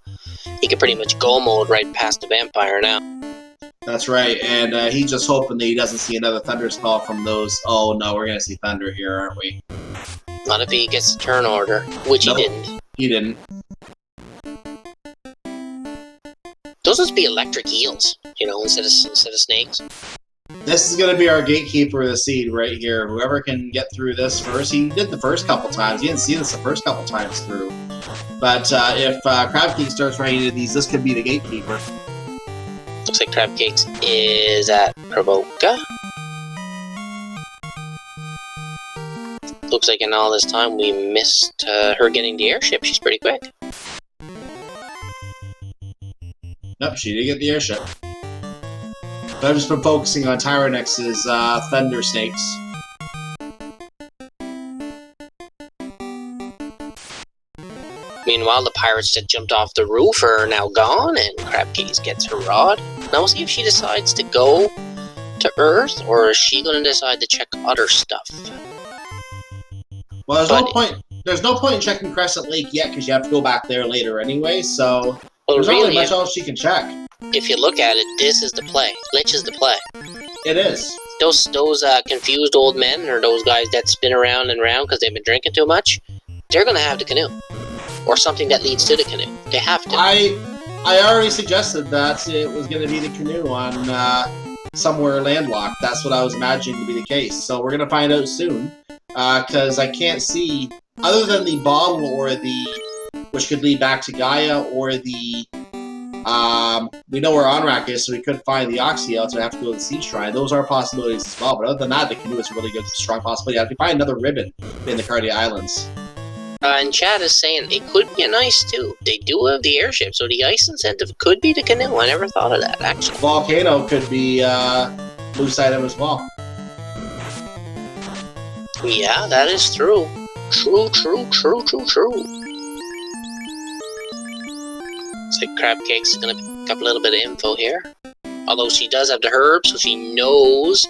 he can pretty much go mode right past the vampire now. That's right, and he's just hoping that he doesn't see another thunder spell from those. Oh no, we're going to see thunder here, aren't we? Not if he gets the turn order, which nope, he didn't. He didn't. Those must be electric eels, instead of snakes. This is going to be our gatekeeper of the seed right here. Whoever can get through this first. He did the first couple times. He didn't see this the first couple times through. But if Crabcake starts running into these, this could be the gatekeeper. Looks like Crabcakes is at Provoca. Looks like in all this time we missed her getting the airship. She's pretty quick. Nope, she did get the airship. But I've just been focusing on Tyerenex's Thunder Snakes. Meanwhile, the pirates that jumped off the roof are now gone, and Crabcakes gets her rod. Now we'll see if she decides to go to Earth, or is she going to decide to check other stuff? Well, there's no point in checking Crescent Lake yet, because you have to go back there later anyway, so there's not really much else she can check. If you look at it, this is the play. Glitch is the play. It is. Those confused old men, or those guys that spin around and around because they've been drinking too much, they're going to have the canoe. Or something that leads to the canoe. They have to. I already suggested that it was going to be the canoe on somewhere landlocked. That's what I was imagining to be the case. So we're going to find out soon. Because I can't see, other than the bottle or which could lead back to Gaia, or we know where Onrak is, so we could find the Oxyel, so we have to go to the Sea Shrine. Those are possibilities as well, but other than that, the canoe is a really good, strong possibility. If we find another ribbon in the Cardia Islands. And Chad is saying it could be an ice too. They do have the airship, so the ice incentive could be the canoe. I never thought of that, actually. Volcano could be loose item as well. Yeah, that is true. True. Looks like Crabcakes is going to pick up a little bit of info here. Although she does have the herb, so she knows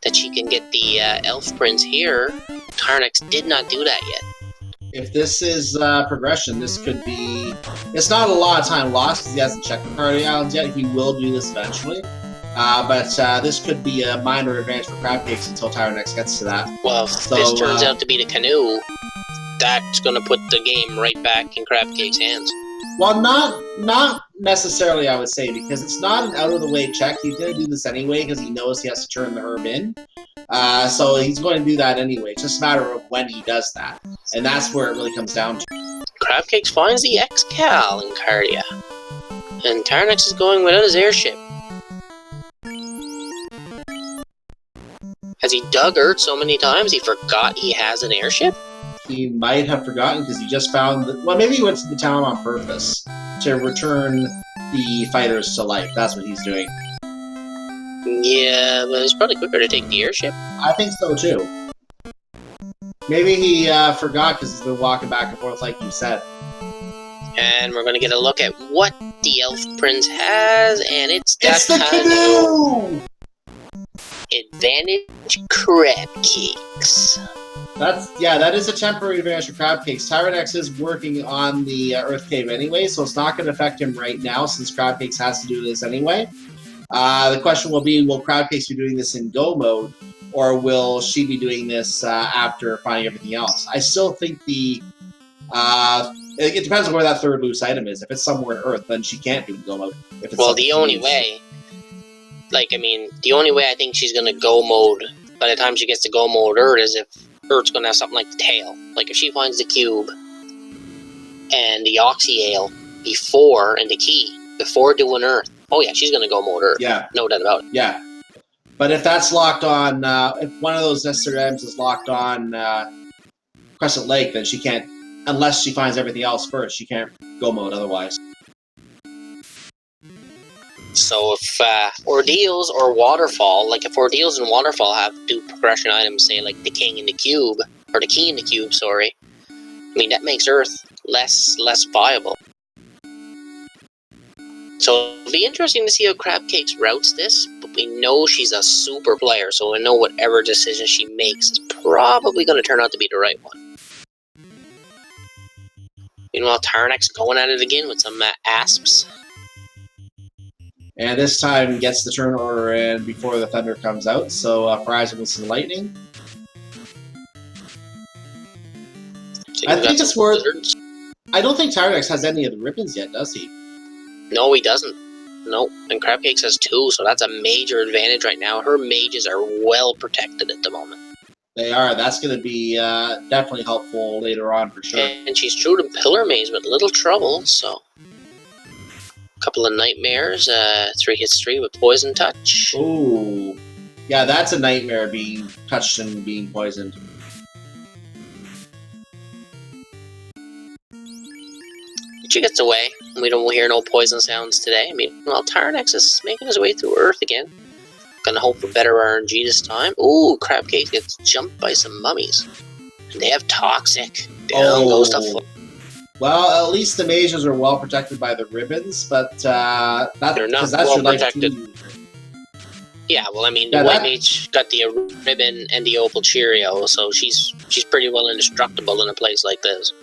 that she can get the elf prince here. Tyerenex did not do that yet. If this is progression, this could be... It's not a lot of time lost because he hasn't checked the Cardia Islands yet. He will do this eventually. But this could be a minor advantage for Crabcakes until Tyerenex gets to that. Well, if this turns out to be the canoe, that's going to put the game right back in Crabcake's hands. Well, not necessarily, I would say, because it's not an out-of-the-way check. He's going to do this anyway because he knows he has to turn the herb in. So he's going to do that anyway. It's just a matter of when he does that. And that's where it really comes down to. Crabcakes finds the X-Cal in Cardia. And Tyerenex is going without his airship. Has he dug Earth so many times he forgot he has an airship? He might have forgotten because he just found that. Well, maybe he went to the town on purpose to return the fighters to life. That's what he's doing. Yeah, but it's probably quicker to take the airship. I think so too. Maybe he forgot because he's been walking back and forth like you said. And we're going to get a look at what the Elf Prince has, and it's the canoe! Advantage Crabcakes. That is a temporary advantage for Crabcakes. Tyerenex is working on the Earth Cave anyway, so it's not going to affect him right now since Crabcakes has to do this anyway. The question will be, will Crabcakes be doing this in go mode, or will she be doing this after finding everything else? I still think it depends on where that third loose item is. If it's somewhere in Earth, then she can't do go mode. Well, the only way I think she's going to go mode by the time she gets to go mode Earth is if Earth's going to have something like the tail. Like if she finds the cube and the Oxy Ale and the key before doing Earth. Oh yeah, she's going to go mode Earth. Yeah. No doubt about it. Yeah. But if that's locked on, if one of those necessary items is locked on Crescent Lake, then she can't, unless she finds everything else first, she can't go mode otherwise. So if Ordeals or Waterfall, like if Ordeals and Waterfall have do progression items, say like the King in the Cube, or the Key in the Cube, sorry, I mean that makes Earth less viable. So it'll be interesting to see how Crabcakes routes this, but we know she's a super player, so we know whatever decision she makes is probably going to turn out to be the right one. Meanwhile, Tyerenex going at it again with some asps. And this time gets the turn order in before the thunder comes out, so fries with some lightning. So I think it's worth. I don't think Tyerenex has any of the ribbons yet, does he? No, he doesn't. Nope. And Crabcakes has 2, so that's a major advantage right now. Her mages are well protected at the moment. They are. That's going to be definitely helpful later on for sure. And she's true to Pillar Maze with little trouble, so. A couple of nightmares, 3 hits 3 with Poison Touch. Ooh. Yeah, that's a nightmare, being touched and being poisoned. She gets away. We don't hear no poison sounds today. I mean, well, Tyerenex is making his way through Earth again. Gonna hope for better RNG this time. Ooh, Crabcake gets jumped by some mummies. And they have Toxic. Down goes the foot. Well, at least the mages are well protected by the ribbons, but they're not well protected. Yeah, well, I mean, the white mage got the ribbon and the opal Cheerio, so she's pretty well indestructible in a place like this.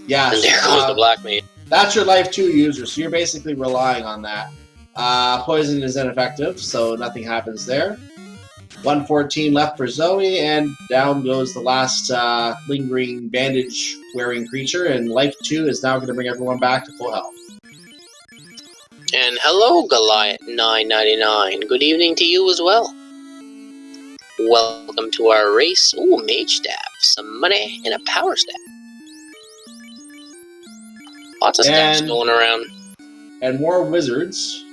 Yeah. And there goes the black mage. That's your life 2 user, so you're basically relying on that. Poison is ineffective, so nothing happens there. 114 left for Zoe, and down goes the last lingering bandage-wearing creature, and life 2 is now going to bring everyone back to full health. And hello, Goliath 999. Good evening to you as well. Welcome to our race. Ooh, mage staff, some money, and a power staff. Lots of staffs going around. And more wizards.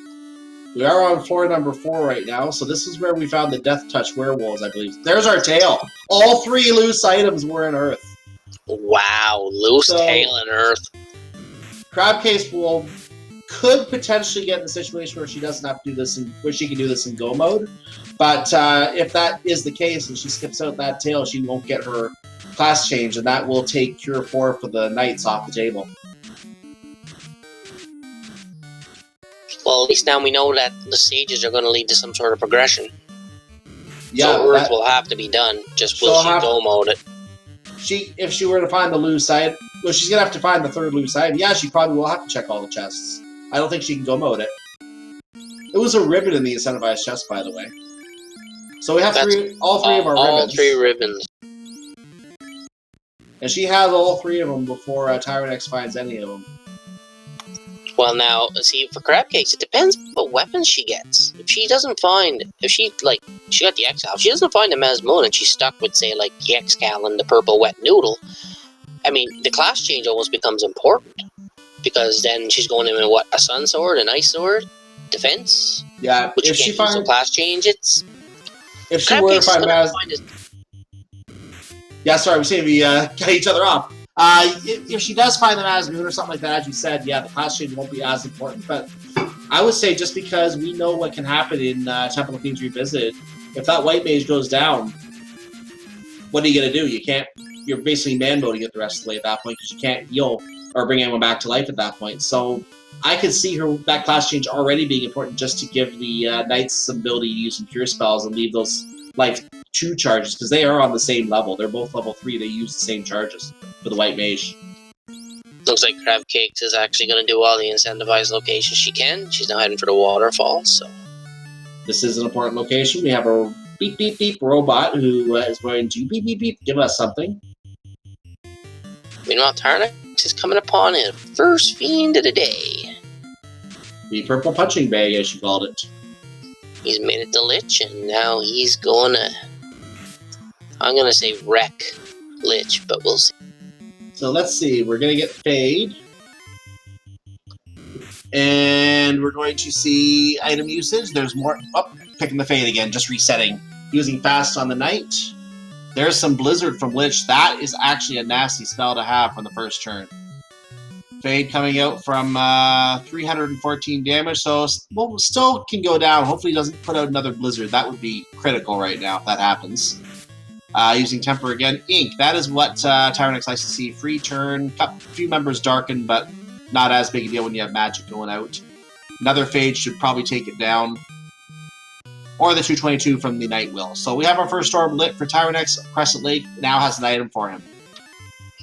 We are on floor number 4 right now, so this is where we found the Death Touch werewolves, I believe. There's our tail. All 3 loose items were in Earth. Wow, loose tail in Earth. Crabcase could potentially get in a situation where she doesn't have to do this, where she can do this in go mode. But if that is the case and she skips out that tail, she won't get her class change, and that will take Cure 4 for the Knights off the table. Well, at least now we know that the sages are going to lead to some sort of progression. Yeah, so Earth will have to be done. Just will she go mode it? If she were to find the loose item, well, she's going to have to find the 3rd loose item. Yeah, she probably will have to check all the chests. I don't think she can go mode it. It was a ribbon in the incentivized chest, by the way. So we have all three of our ribbons. All 3 ribbons. And she has all 3 of them before Tyerenex finds any of them. Well, now, see, for crab cakes, it depends what weapons she gets. If she doesn't find, she got the X-Cal, if she doesn't find the Mesmoon and she's stuck with, say, like, the X-Cal and the purple wet noodle, I mean, the class change almost becomes important. Because then she's going in with, what, a Sun Sword, an Ice Sword, defense? Yeah, which if she finds the class change, it's... If she were to find Yeah, sorry, we seem to be cut each other off. If she does find the Mesmoon or something like that, as you said, yeah, the class change won't be as important. But I would say just because we know what can happen in Temple of Fiends Revisited, if that white mage goes down, what are you going to do? You can't. You're basically man-moding it the rest of the way at that point because you can't heal or bring anyone back to life at that point. So I could see that class change already being important just to give the knights some ability to use some cure spells and leave those life 2 charges, because they are on the same level. They're both level 3. They use the same charges for the white mage. Looks like Crab Cakes is actually going to do all the incentivized locations she can. She's now heading for the waterfall, so... This is an important location. We have a beep beep beep robot who is going to beep beep beep give us something. Meanwhile, Tyerenex is coming upon his first fiend of the day. The purple punching bag, as she called it. He's made it to Lich, and now he's going to... I'm going to say wreck Lich, but we'll see. So let's see. We're going to get Fade. And we're going to see item usage. There's more... Oh, picking the Fade again, just resetting. Using Fast on the Knight. There's some Blizzard from Lich. That is actually a nasty spell to have from the first turn. Fade coming out from 314 damage, so still can go down. Hopefully he doesn't put out another Blizzard. That would be critical right now if that happens. Using Temper again. Ink, that is what Tyerenex likes to see. Free turn, a few members darken, but not as big a deal when you have magic going out. Another Fade should probably take it down. Or the 222 from the Night Will. So we have our first storm lit for Tyerenex. Crescent Lake now has an item for him.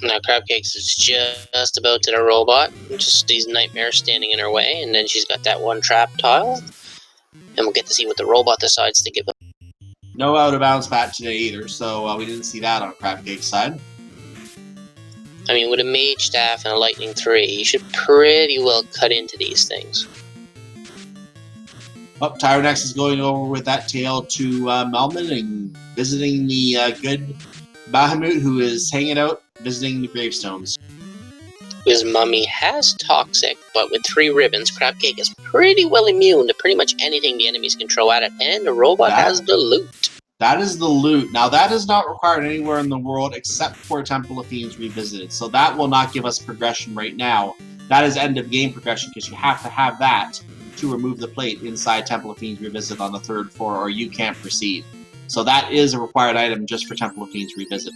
Now Crabcakes is just about to the robot. Just these nightmares standing in her way, and then she's got that one trap tile. And we'll get to see what the robot decides to give him. No out of bounds pat today either, so we didn't see that on Crabcake's side. I mean, with a Mage Staff and a Lightning 3, you should pretty well cut into these things. Oh, Tyerenex is going over with that tail to Melman and visiting the good Bahamut, who is hanging out, visiting the gravestones. His mummy has Toxic, but with 3 ribbons, Crabcake is pretty well immune to pretty much anything the enemies can throw at it, and the robot has the loot. That is the loot. Now, that is not required anywhere in the world except for Temple of Fiends Revisited, so that will not give us progression right now. That is end-of-game progression, because you have to have that to remove the plate inside Temple of Fiends Revisited on the 3rd floor, or you can't proceed. So that is a required item just for Temple of Fiends Revisited.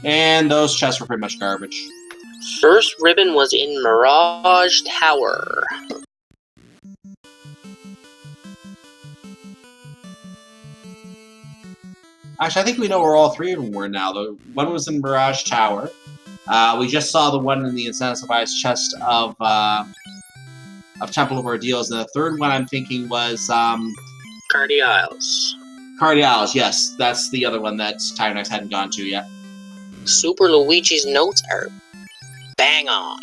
And those chests were pretty much garbage. First ribbon was in Mirage Tower. Actually, I think we know where all 3 of them were now. The one was in Mirage Tower. We just saw the one in the incentivized chest of Temple of Ordeals, and the 3rd one I'm thinking was Cardi Isles. Cardi Isles, yes, that's the other one that Tyerenex hadn't gone to yet. Super Luigi's notes are bang on.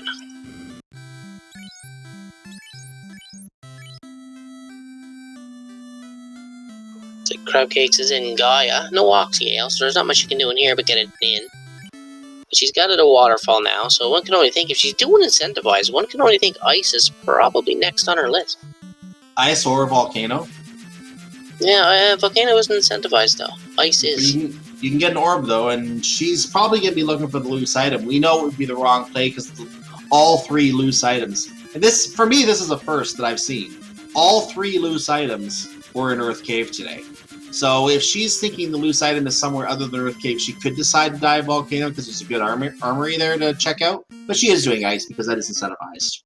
So Crabcakes is in Gaia. No Oxyale, so there's not much you can do in here but get it in. But she's got it a waterfall now, so one can only think if she's doing incentivized, one can only think Ice is probably next on her list. Ice or Volcano? Yeah, Volcano isn't incentivized though. Ice is. You can get an orb though, and she's probably going to be looking for the loose item. We know it would be the wrong play because all 3 loose items. And this, for me, this is a first that I've seen. All 3 loose items were in Earth Cave today. So if she's thinking the loose item is somewhere other than Earth Cave, she could decide to dive Volcano because there's a good armory there to check out. But she is doing Ice because that is incentivized.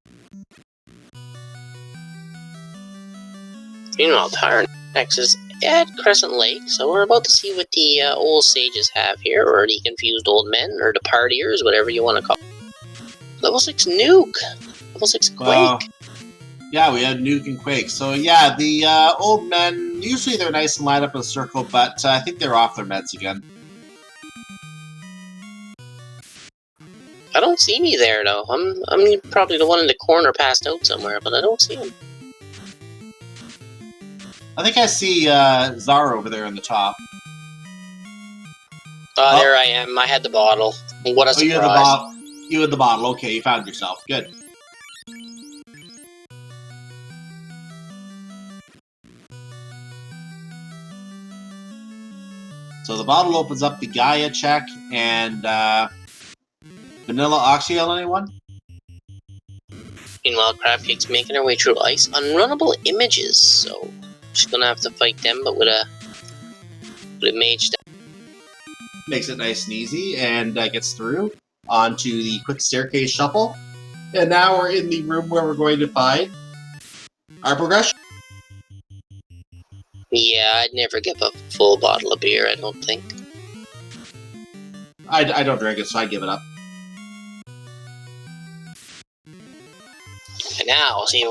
Meanwhile, Tyerenex is at Crescent Lake, so we're about to see what the old sages have here, or the confused old men, or the partiers, whatever you want to call it. Level 6 Nuke! Level 6 Quake! Yeah, we had Nuke and Quake. So yeah, the old men, usually they're nice and lined up in a circle, but I think they're off their meds again. I don't see me there, though. I'm probably the one in the corner passed out somewhere, but I don't see him. I think I see Zara over there in the top. Oh, there I am. I had the bottle. What a surprise. You had the bottle. You had the bottle. Okay, you found yourself. Good. So the bottle opens up the Gaia check and Vanilla Oxyel, anyone? Meanwhile, Crabcake's making her way through ice. Unrunnable images, so she's gonna have to fight them, but with a mage. Makes it nice and easy, and gets through onto the quick staircase shuffle. And now we're in the room where we're going to find our progression. Yeah, I'd never give up a full bottle of beer, I don't think. I don't drink it, so I give it up. And now, see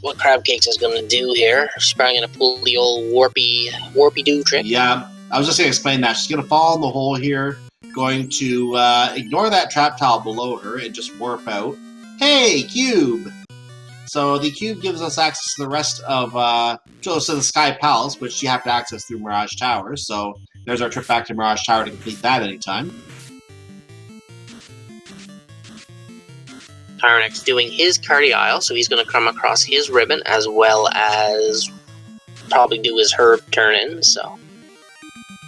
what Crabcakes is going to do here. She's probably going to pull the old warpy-doo trick. Yeah, I was just going to explain that. She's going to fall in the hole here, going to ignore that trap tile below her and just warp out. Hey, cube! So the cube gives us access to the rest of to the Sky Palace, which you have to access through Mirage Tower. So there's our trip back to Mirage Tower to complete that anytime. Tyerenex doing his Cardial, so he's going to come across his ribbon as well as probably do his herb turn in. So,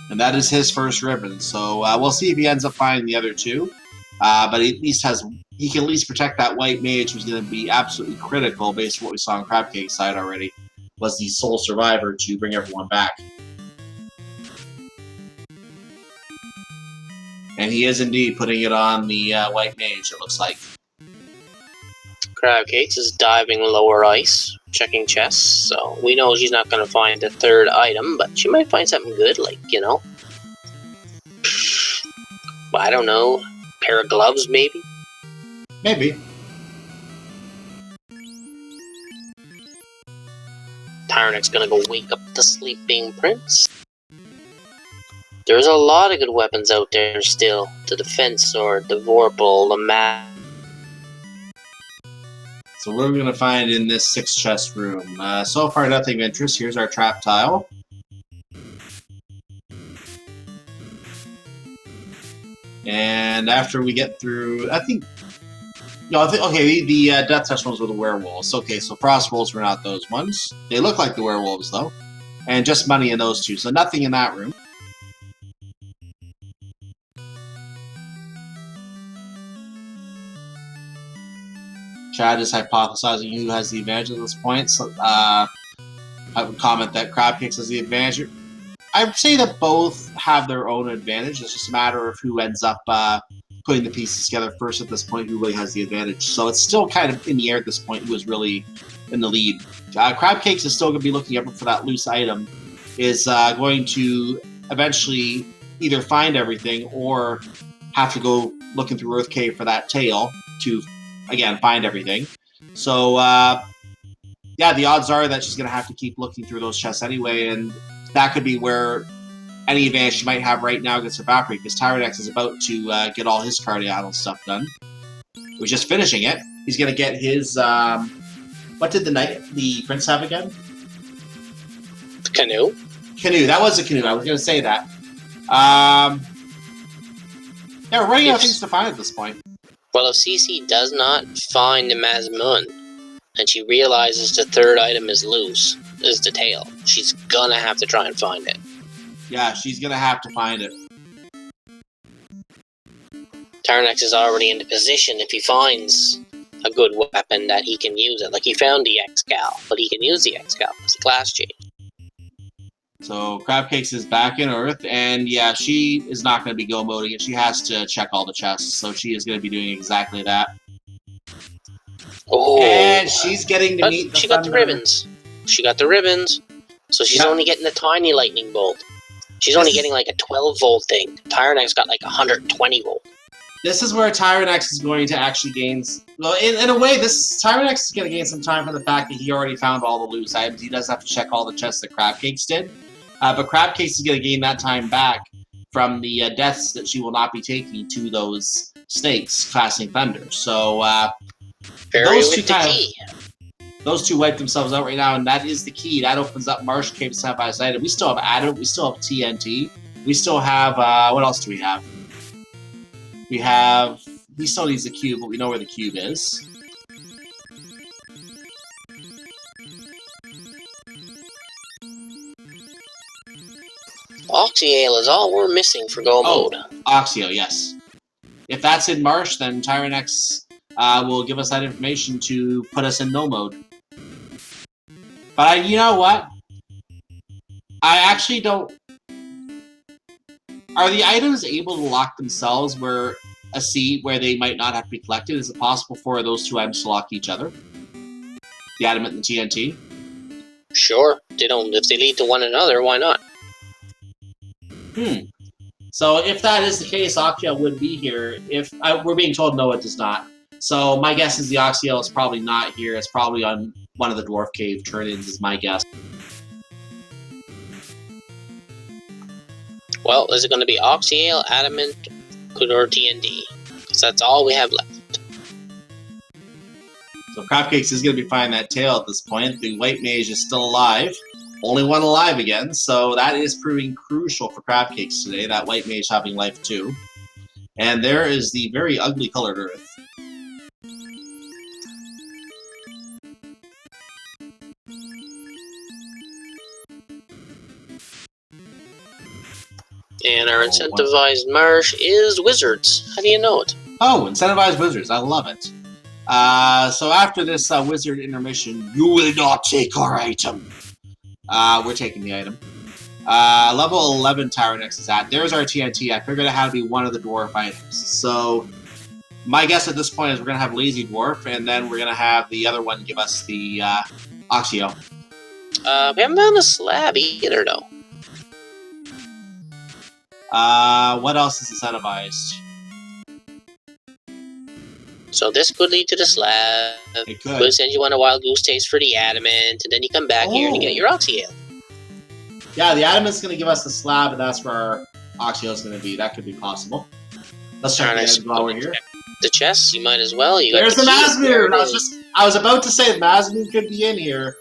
and that is his first ribbon. So we'll see if he ends up finding the other two. But he at least he can at least protect that white mage, who's going to be absolutely critical based on what we saw on Crabcake's side already. Was the sole survivor to bring everyone back. And he is indeed putting it on the white mage, it looks like. Crabcakes is diving lower ice, checking chests, so we know she's not going to find the third item, but she might find something good, like, you know, I don't know, pair of gloves, maybe? Maybe. Tyerenex gonna go wake up the sleeping prince. There's a lot of good weapons out there still. The defense sword, the vorpal, the map. So what are we going to find in this 6-chest room? So far, nothing of interest. Here's our trap tile. And after we get through, okay, the Death Touch ones were the werewolves. Okay, so Frost Wolves were not those ones. They look like the werewolves, though. And just money in those two, so nothing in that room. Chad is hypothesizing who has the advantage at this point. So, I would comment that Crabcakes has the advantage. I would say that both have their own advantage. It's just a matter of who ends up putting the pieces together first at this point, who really has the advantage. So it's still kind of in the air at this point who is really in the lead. Crabcakes is still going to be looking up for that loose item, is going to eventually either find everything or have to go looking through Earth Cave for that tail to, again, find everything. So, yeah, the odds are that she's going to have to keep looking through those chests anyway, and that could be where any advantage she might have right now gets evaporated, because Tyerenex is about to get all his Cardial stuff done. We're just finishing it. He's going to get his... what did the prince have again? The canoe? Canoe. That was a canoe. I was going to say that. Yeah, we're running out of things to find at this point. Well, if Cece does not find the Mazmoon, and she realizes the third item is loose, is the tail, she's gonna have to try and find it. Yeah, she's gonna have to find it. Tyerenex is already in the position if he finds a good weapon that he can use it. Like, he found the X-Gal, but he can use the X-Gal because the class change. So Crabcakes is back in Earth, and yeah, she is not going to be go-moding it. She has to check all the chests, so she is going to be doing exactly that. Oh. And she's getting to meet the She got the ribbons. She got the ribbons. So she's Yep. only getting a tiny lightning bolt. She's only getting like a 12-volt thing. Tyerenex got like 120 volt. This is where Tyerenex is going to actually gain... Well, in a way, Tyerenex is going to gain some time from the fact that he already found all the loose items. He does have to check all the chests that Crabcakes did. But Crabcakes is going to gain that time back from the deaths that she will not be taking to those snakes, Classing Thunder. So, those two those two wipe themselves out right now, and that is the key. That opens up Marsh Cave Sapphire item. We still have Adamant, we still have TNT, we still have, what else do we have? He still needs the cube, but we know where the cube is. Oxyale is all we're missing for go mode. Oxio, yes. If that's in Marsh, then Tyerenex will give us that information to put us in no mode. But you know what? I actually don't... Are the items able to lock themselves where a seed where they might not have to be collected? Is it possible for those two items to lock each other? The Adamant and the TNT? Sure. They don't. If they lead to one another, why not? So if that is the case, Oxyale would be here. If we're being told no, it does not. So my guess is the Oxyale is probably not here. It's probably on one of the Dwarf Cave turn-ins, is my guess. Well, is it going to be Oxyale, Adamant, or TNT? Because that's all we have left. So Crabcakes is going to be finding that tail at this point. The White Mage is still alive. Only one alive again, so that is proving crucial for Crabcakes today, that White Mage having life too. And there is the very ugly colored Earth. And our incentivized marsh is wizards. How do you know it? Oh, incentivized wizards. I love it. So after this wizard intermission, you will not take our item. We're taking the item. Level 11 Tyerenex is at. There's our TNT. I figured it had to be one of the dwarf items. So my guess at this point is we're going to have Lazy Dwarf, and then we're going to have the other one give us the Oxio. We haven't found a slab either, though. What else is incentivized? So this could lead to the slab. It could. Could send you on a wild goose chase for the adamant, and then you come back here and you get your Oxyale. Yeah, the adamant's going to give us the slab, and that's where our Oxio is going to be. That could be possible. Let's check it while we're here. The chests, you might as well. There's the Mazmoon! I was about to say the Mazmoon could be in here.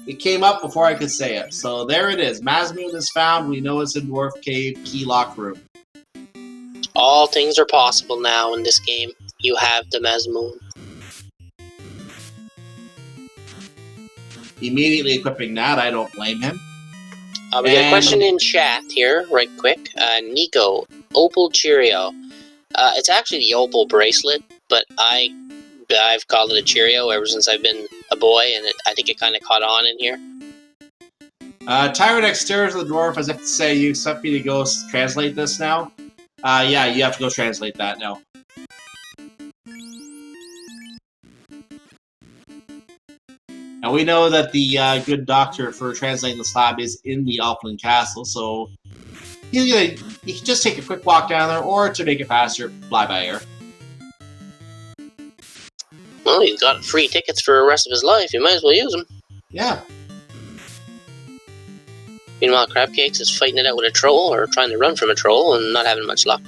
It came up before I could say it. So there it is. Mazmoon is found. We know it's in Dwarf Cave Key Lock Room. All things are possible now in this game. You have the Mazmoon. Immediately equipping that, I don't blame him. We got a question in chat here, right quick. Nico, Opal Cheerio. It's actually the Opal bracelet, but I've called it a Cheerio ever since I've been a boy, and I think it kind of caught on in here. Tyerenex stares at the dwarf as if to say, you expect me to go translate this now? Yeah, you have to go translate that now. And we know that the good doctor for translating the slab is in the Elfland Castle, so he can just take a quick walk down there, or to make it faster, fly by air. Well, he's got free tickets for the rest of his life. You might as well use them. Yeah. Meanwhile, Crabcakes is fighting it out with a troll, or trying to run from a troll, and not having much luck.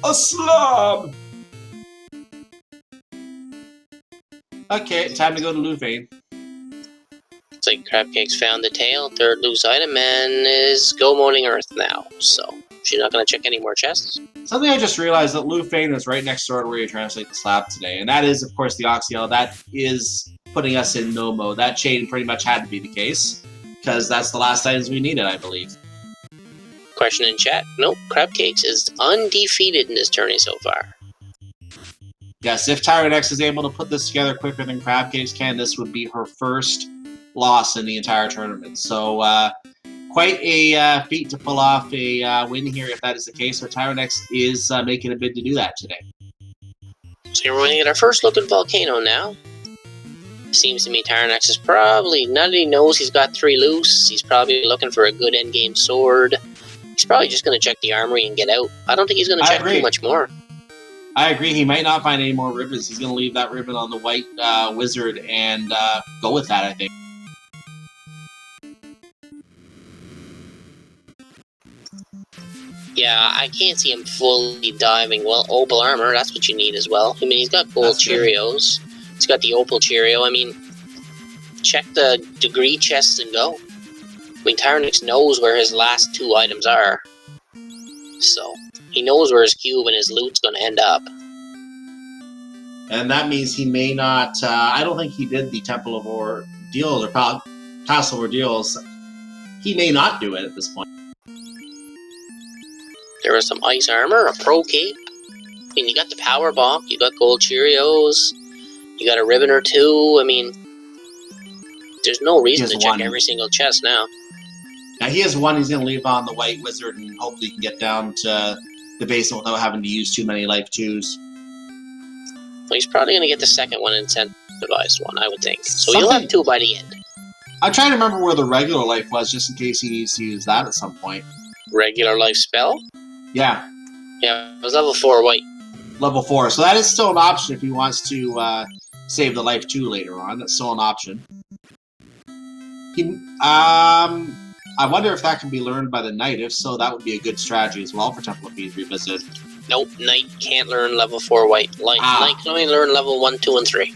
A slab! Okay, time to go to Louvain. Looks like Crabcakes found the tail, third loose item, and is go-moding Earth now. So, she's not going to check any more chests. Something I just realized that Louvain is right next door to where you translate the slab today. And that is, of course, the Oxyale. That is putting us in no mode. That chain pretty much had to be the case, because that's the last items we needed, I believe. Question in chat. Nope, Crabcakes is undefeated in this tourney so far. Yes, if Tyerenex is able to put this together quicker than Crabcakes can, this would be her first loss in the entire tournament. So, quite a feat to pull off a win here if that is the case. So Tyerenex is making a bid to do that today. So we're going to get our first look at Volcano now. Seems to me Tyerenex is probably, now that he knows he's got 3 loose, he's probably looking for a good endgame sword. He's probably just going to check the armory and get out. I don't think he's going to check too much more. I agree. He might not find any more ribbons. He's going to leave that ribbon on the white wizard and go with that, I think. Yeah, I can't see him fully diving. Well, opal armor, that's what you need as well. I mean, he's got gold Cheerios. He's got the opal Cheerio. I mean, check the degree chests and go. I mean, Tyerenex knows where his last 2 items are. So, he knows where his cube and his loot's going to end up. And that means he may not... I don't think he did the Temple of Ordeals or Castle of Ordeals. He may not do it at this point. There was some ice armor, a pro cape. I mean, you got the power bomb, you got gold Cheerios, you got a ribbon or 2. I mean, there's no reason to check every single chest now. Now, he has 1 he's going to leave on the white wizard, and hopefully he can get down to the basement without having to use too many life 2s. Well, he's probably going to get the second one incentivized one, I would think. So he'll have 2 by the end. I'm trying to remember where the regular life was, just in case he needs to use that at some point. Regular life spell? Yeah. Yeah, it was level 4 white. Level 4. So that is still an option if he wants to save the life 2 later on. That's still an option. I wonder if that can be learned by the Knight. If so, that would be a good strategy as well for Temple of Thieves Revisited. Nope, Knight can't learn level 4 white. Knight can only learn level 1, 2, and 3.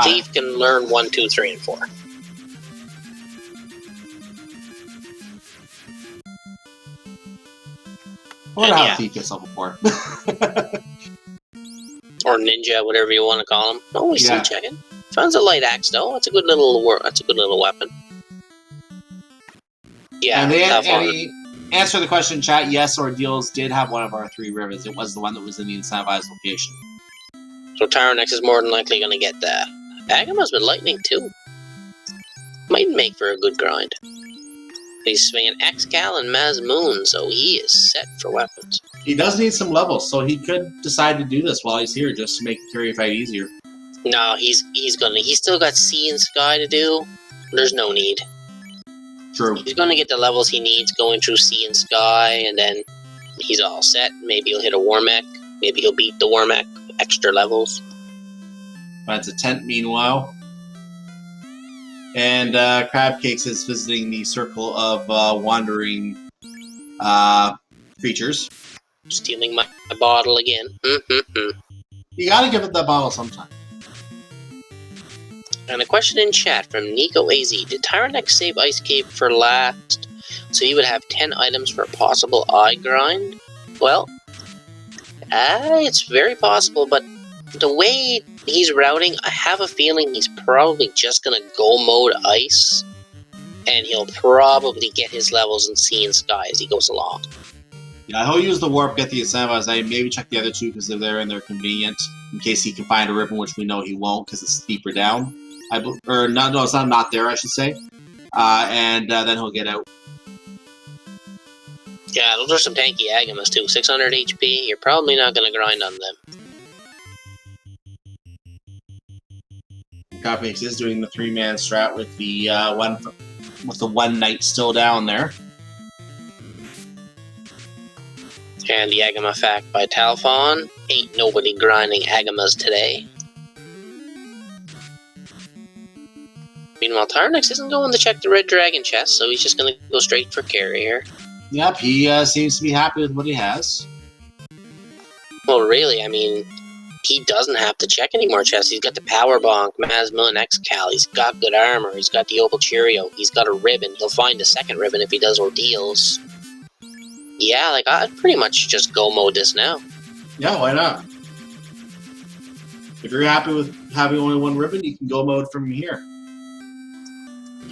Thief can learn 1, 2, 3, and 4. I wonder how Thief gets level 4. Or ninja, whatever you want to call him. Oh, he's still checking. Found a light axe though. That's a good little weapon. Yeah. And he answered the question in chat. Yes, Ordeals did have one of our 3 rivers. It was the one that was in the incentivized location. So Tyerenex is more than likely going to get that. Agama's been lightning too. Might make for a good grind. He's swinging Excal and Mazmoon, so he is set for weapons. He does need some levels, so he could decide to do this while he's here, just to make the carry fight easier. No, he's still got Sea and Sky to do. There's no need. True. He's gonna get the levels he needs going through Sea and Sky, and then he's all set. Maybe he'll hit a Warmech. Maybe he'll beat the Warmech. Extra levels. Finds a tent meanwhile. And Crabcakes is visiting the circle of wandering creatures. Stealing my bottle again. You gotta give it that bottle sometime. And a question in chat from Nico AZ. Did Tyerenex save Ice Cape for last, so he would have 10 items for a possible eye grind? Well, it's very possible, but the way he's routing, I have a feeling he's probably just going to go mode Ice, and he'll probably get his levels in Sea and Sky as he goes along. Yeah, he'll use the Warp, get the incentivized item, maybe check the other 2 because they're there and they're convenient, in case he can find a ribbon, which we know he won't because it's deeper down. It's not there, I should say. And then he'll get out. Yeah, those are some tanky Agamas too. 600 HP, you're probably not going to grind on them. Copmix is doing the 3-man strat with the one Knight still down there. And the Agama fact by Talfon. Ain't nobody grinding Agamas today. Meanwhile, Tyerenex isn't going to check the Red Dragon chest, so he's just going to go straight for carry here. Yep, he seems to be happy with what he has. Well, really, I mean, he doesn't have to check any more chests. He's got the Power Bonk, Mazma, and Excal. He's got good armor. He's got the Opal Cheerio. He's got a ribbon. He'll find a second ribbon if he does Ordeals. Yeah, like, I'd pretty much just go mode this now. Yeah, why not? If you're happy with having only 1 ribbon, you can go mode from here.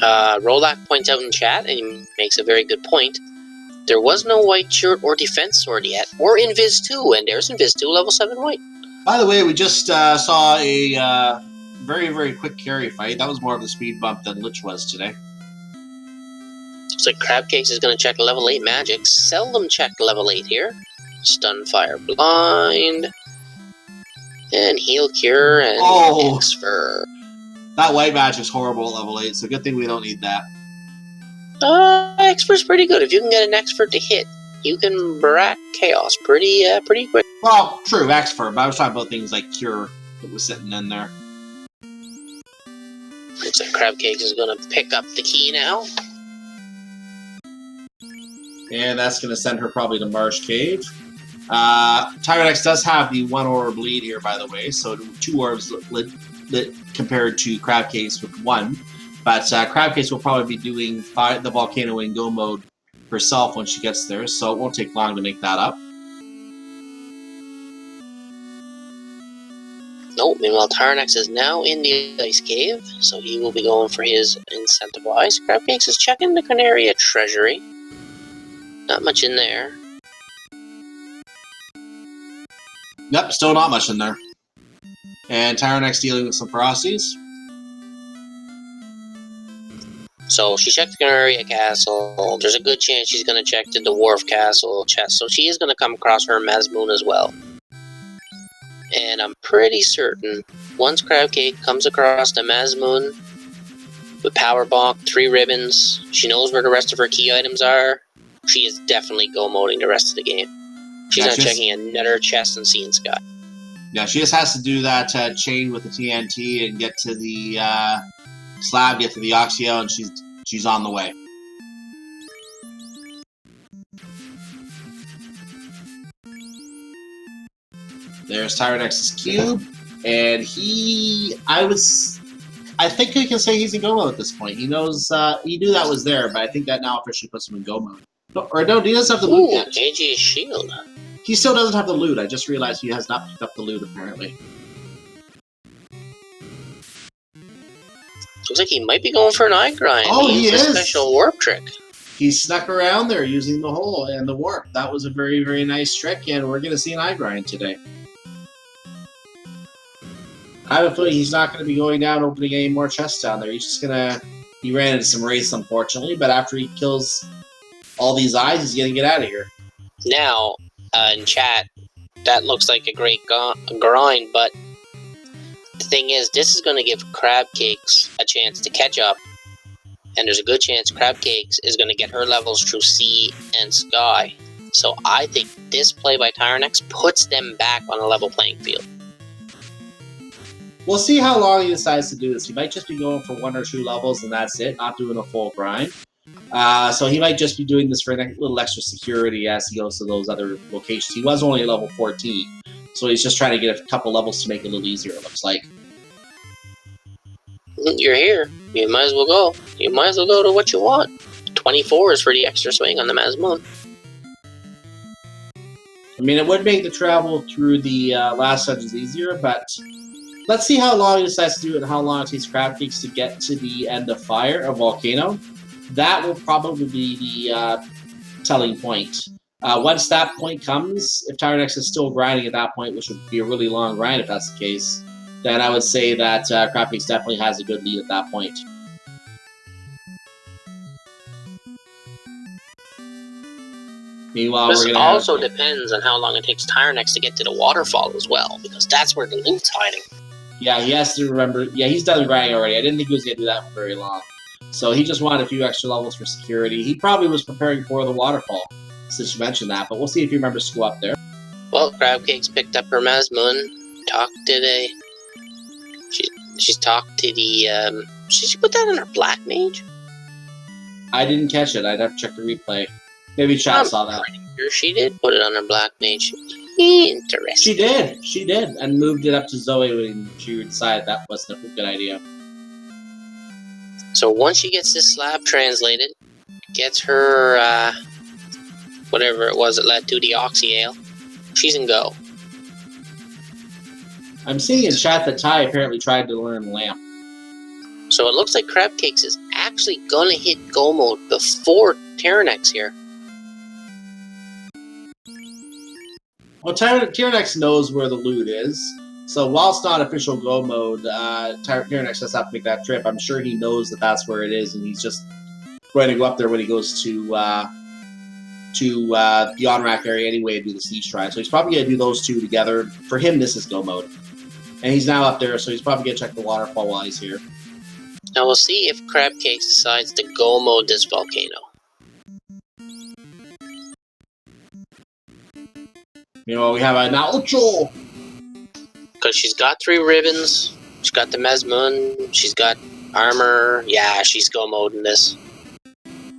Rolak points out in chat, and he makes a very good point. There was no white shirt or defense sword yet, or Invis 2, and there's Invis 2 level 7 white. By the way, we just saw a very, very quick carry fight. That was more of a speed bump than Lich was today. Looks like Crabcakes is going to check level 8 magic. Seldom check level 8 here. Stun, Fire, Blind. And Heal, Cure, and Exfer. That white match is horrible at level 8, so good thing we don't need that. Expert's pretty good. If you can get an expert to hit, you can barack chaos pretty quick. Well, true, expert, but I was talking about things like Cure that was sitting in there. Looks like Crab Cakes is going to pick up the key now. And that's going to send her probably to Marsh Cave. Tyerenex does have the 1 orb lead here, by the way, so 2 orbs lit compared to Crab Cakes with 1. But Crab Cakes will probably be doing the Volcano in Go mode herself when she gets there, so it won't take long to make that up. Nope, meanwhile Tyerenex is now in the Ice Cave, so he will be going for his Incentivize. Crab Cakes is checking the Canaria Treasury. Not much in there. Yep, still not much in there. And Tyerenex dealing with some Frosties. So she checked the Canaria Castle. There's a good chance she's going to check the Dwarf Castle chest, so she is going to come across her Mazmoon as well. And I'm pretty certain once Crab Cake comes across the Mazmoon with Power Bonk, 3 ribbons, she knows where the rest of her key items are, she is definitely go-moding the rest of the game. She's not checking another chest and seeing Sky. Yeah, she just has to do that chain with the TNT and get to the slab, get to the Oxio, and she's on the way. There's Tyerenex's cube, and I think we can say he's in go mode at this point. He knows, he knew that was there, but I think that now officially puts him in go mode. No, he doesn't have the loot yet. AG's shield. He still doesn't have the loot. I just realized he has not picked up the loot, apparently. Looks like he might be going for an eye grind. Oh, he is! A special warp trick. He snuck around there using the hole and the warp. That was a very, very nice trick, and we're going to see an eye grind today. I have a feeling he's not going to be going down opening any more chests down there. He's just going to... He ran into some wraiths, unfortunately, but after he kills all these eyes, he's going to get out of here. Now, in chat, that looks like a great grind, but the thing is, this is going to give Crab Cakes a chance to catch up, and there's a good chance Crab Cakes is going to get her levels through Sea and Sky. So I think this play by Tyerenex puts them back on a level playing field. We'll see how long he decides to do this. He might just be going for 1 or 2 levels and that's it, not doing a full grind. So he might just be doing this for a little extra security as he goes to those other locations. He was only at level 14, so he's just trying to get a couple levels to make it a little easier, it looks like. You're here. You might as well go. You might as well go to what you want. 24 is for the extra swing on the Mazmoon. I mean, it would make the travel through the last dungeons easier, but let's see how long he decides to do it and how long it takes Crab Cakes to get to the end of Fire, of Volcano. That will probably be the telling point. Once that point comes, if Tyerenex is still grinding at that point, which would be a really long grind if that's the case, then I would say that Crab Cakes definitely has a good lead at that point. Meanwhile, this also depends on how long it takes Tyerenex to get to the waterfall as well, because that's where the loot's hiding. Yeah, he has to remember. Yeah, he's done grinding already. I didn't think he was going to do that for very long. So he just wanted a few extra levels for security. He probably was preparing for the waterfall, since you mentioned that, but we'll see if he remembers to go up there. Well, Crab Cakes picked up her Mazmoon, talked to the... She's talked to the... Did she put that on her Black Mage? I didn't catch it. I'd have to check the replay. Maybe chat saw that. I'm sure she did put it on her Black Mage. Interesting. She did, and moved it up to Zoe when she decided that wasn't a good idea. So once she gets this slab translated, gets her, whatever it was that led to the Oxyale, she's in go. I'm seeing in chat that Ty apparently tried to learn Lamp. So it looks like Crab Cakes is actually gonna hit go mode before Tyerenex here. Well, Tyerenex knows where the loot is, so whilst not official go mode, Tyerenex does have to make that trip. I'm sure he knows that that's where it is, and he's just going to go up there when he goes to the on-rack area anyway and do the Siege Shrine. So he's probably going to do those two together. For him, this is go mode. And he's now up there, so he's probably going to check the waterfall while he's here. Now we'll see if Crab Cakes decides to go mode this volcano. You know, we have a Naocho. Because she's got 3 ribbons. She's got the Mesmoon. She's got armor. Yeah, she's go moding this.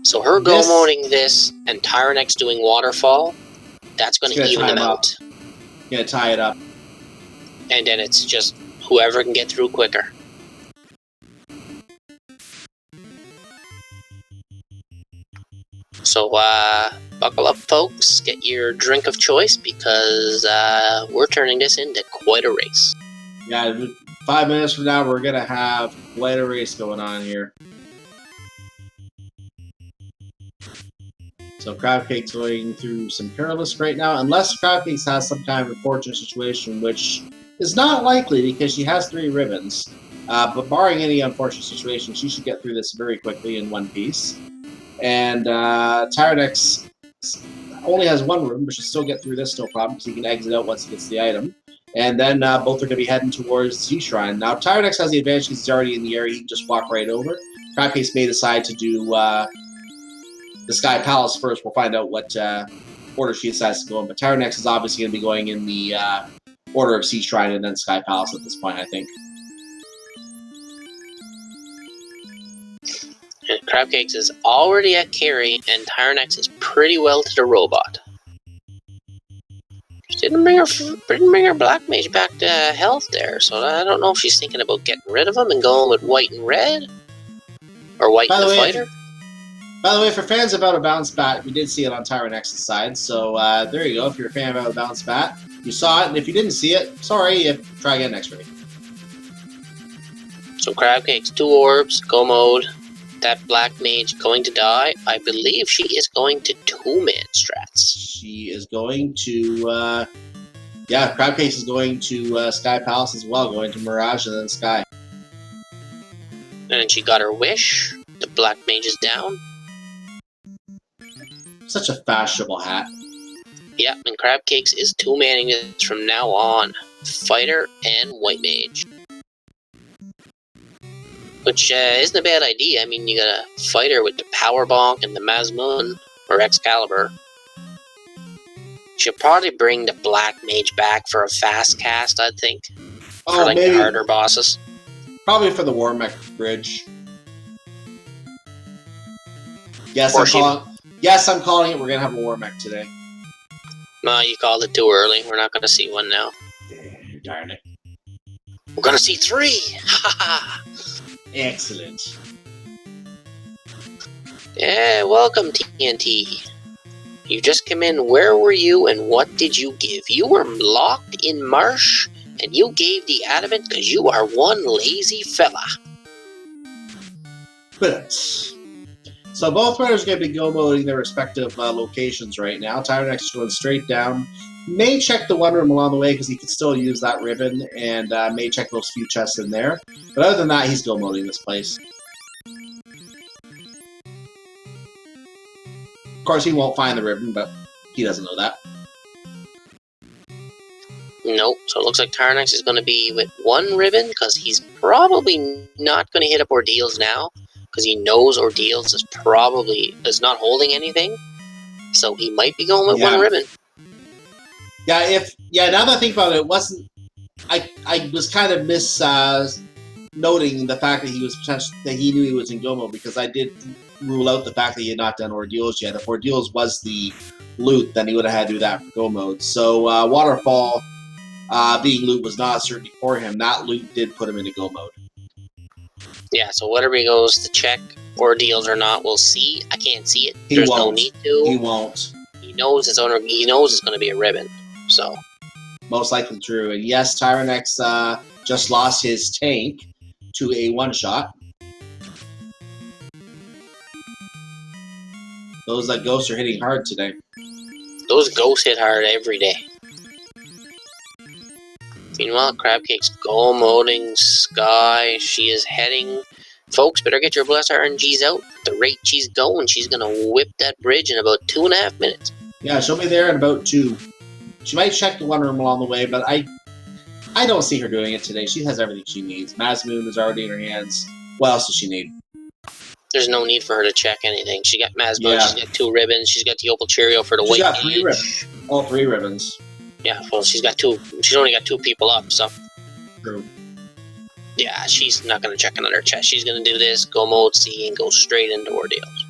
So her go moding this and Tyerenex doing waterfall, that's going to even them out. Gonna tie it up. And then it's just whoever can get through quicker. So, buckle up, folks. Get your drink of choice because we're turning this into quite a race. Yeah, 5 minutes from now, we're going to have quite a race going on here. So Crabcake's going through some perilous right now, unless Crabcakes has some kind of unfortunate situation, which is not likely because she has 3 ribbons. But barring any unfortunate situation, she should get through this very quickly in one piece. And Tyerenex only has 1 ribbon, but she'll still get through this, no problem, because he can exit out once he gets the item. And then both are going to be heading towards Sea Shrine. Now, Tyerenex has the advantage because he's already in the area. He can just walk right over. Crabcakes may decide to do the Sky Palace first. We'll find out what order she decides to go in. But Tyerenex is obviously going to be going in the order of Sea Shrine and then Sky Palace at this point, I think. And Crabcakes is already at carry, and Tyerenex is pretty well to the robot. She didn't bring her Black Mage back to health there, so I don't know if she's thinking about getting rid of him and going with white and red? Or white and the fighter? By the way, for fans of Out of Bounds Bat, we did see it on Tyerenex's side, so there you go. If you're a fan of Out of Bounds Bat, you saw it, and if you didn't see it, sorry, try again next week. So Crabcakes, 2 orbs, go mode. That Black Mage going to die. I believe she is going to 2-man strats. She is going to, yeah, Crabcakes is going to Sky Palace as well, going to Mirage and then Sky. And she got her wish. The Black Mage is down. Such a fashionable hat. Yep, and Crabcakes is 2-manning this from now on. Fighter and White Mage. Which isn't a bad idea. I mean, you got a fighter with the Power Bonk and the Mesmoon, or Excalibur. Should probably bring the Black Mage back for a fast cast, I think. For like the harder bosses. Probably for the Warmech Bridge. Yes, I'm calling it. We're going to have a Warmech today. No, you called it too early. We're not going to see one now. Darn it. We're going to see 3! Ha ha! Excellent. Yeah, welcome TNT. You just come in. Where were you and what did you give? You were locked in Marsh and you gave the adamant because you are one lazy fella. But so both runners are going to be go moding their respective locations right now. Tyerenex is going straight down. May check the 1 room along the way because he could still use that ribbon and may check those few chests in there. But other than that, he's go moding this place. Of course, he won't find the ribbon, but he doesn't know that. Nope. So it looks like Tyerenex is going to be with 1 ribbon because he's probably not going to hit up Ordeals now because he knows Ordeals is not holding anything. So he might be going with 1 ribbon. Yeah, now that I think about it, I was kind of noting the fact that he knew he was in go mode because I did rule out the fact that he had not done Ordeals yet. If Ordeals was the loot, then he would have had to do that for go mode. So Waterfall being loot was not a certainty for him. That loot did put him into go mode. Yeah, so whatever he goes to check Ordeals or not, we'll see. I can't see it. There's no need to. He won't. He knows it's going to be a ribbon. So most likely true. And yes, Tyerenex just lost his tank to a 1-shot. Those ghosts are hitting hard today. Those ghosts hit hard every day. Meanwhile, Crabcake's go moding Sky. She is heading. Folks, better get your Bless RNGs out. At the rate she's going, she's going to whip that bridge in about 2.5 minutes. Yeah, she'll be there in about 2. She might check the 1 room along the way, but I don't see her doing it today. She has everything she needs. Mesmoon is already in her hands. What else does she need? There's no need for her to check anything. She got Masbone, Yeah. she's got 2 ribbons, she's got the Opal Cheerio for the She's white got 3 gauge. ribbons. All 3 ribbons. Yeah, well, she's only got 2 people up, so. True. Yeah, she's not going to check another chest. She's going to do this, go mode C, and go straight into Ordeals.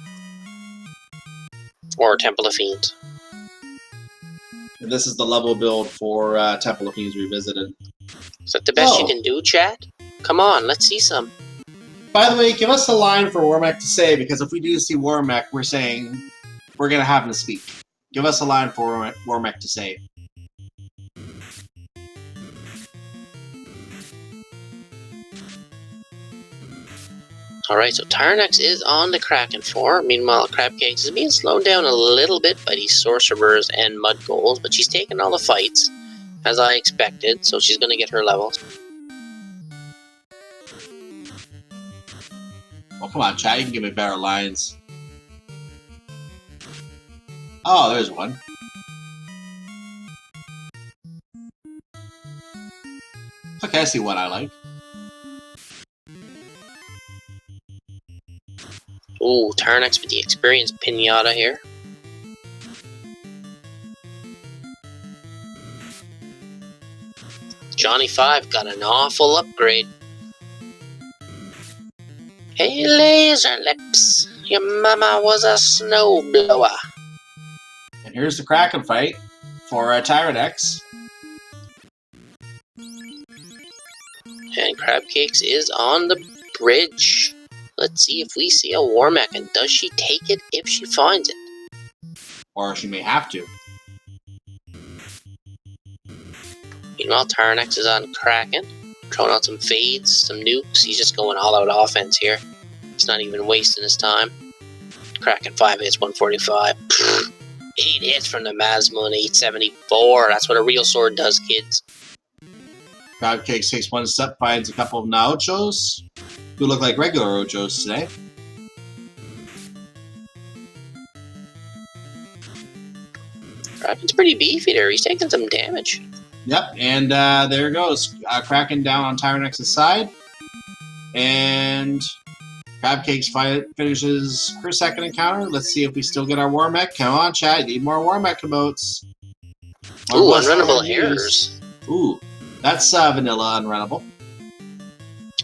Or Temple of Fiends. And this is the level build for Temple of Fiends Revisited. Is that the best you can do, chat? Come on, let's see some. By the way, give us a line for Warmech to say, because if we do see Warmech, we're saying we're going to have him speak. Give us a line for Warmech to say. Alright, so Tyerenex is on the Kraken 4. Meanwhile, Crabcakes is being slowed down a little bit by these Sorcerers and Mud Goals, but she's taking all the fights, as I expected, so she's going to get her levels. Oh, come on, chat. You can give me better lines. Oh, there's one. Okay, I see one I like. Ooh, Tyerenex with the experience pinata here. Johnny 5 got an awful upgrade. Hey, Laser Lips, your mama was a snowblower. And here's the Kraken fight for Tyerenex. And Crabcakes is on the bridge. Let's see if we see a Warmech, and does she take it if she finds it? Or she may have to. Meanwhile, Tyerenex is on Kraken, throwing out some fades, some nukes. He's just going all-out offense here. He's not even wasting his time. Kraken 5 hits, 145. 8 hits from the Masmon, 874. That's what a real sword does, kids. Crabcakes takes one step, finds a couple of Naochos, who look like regular Ojos today. Kraken's pretty beefy there. He's taking some damage. Yep, and there it goes. Kraken down on Tyrenex's side. And Crabcakes finishes her second encounter. Let's see if we still get our Warmech. Come on, chat. Need more Warmech emotes. Ooh, unrunnable errors. Ooh, that's vanilla unrunnable.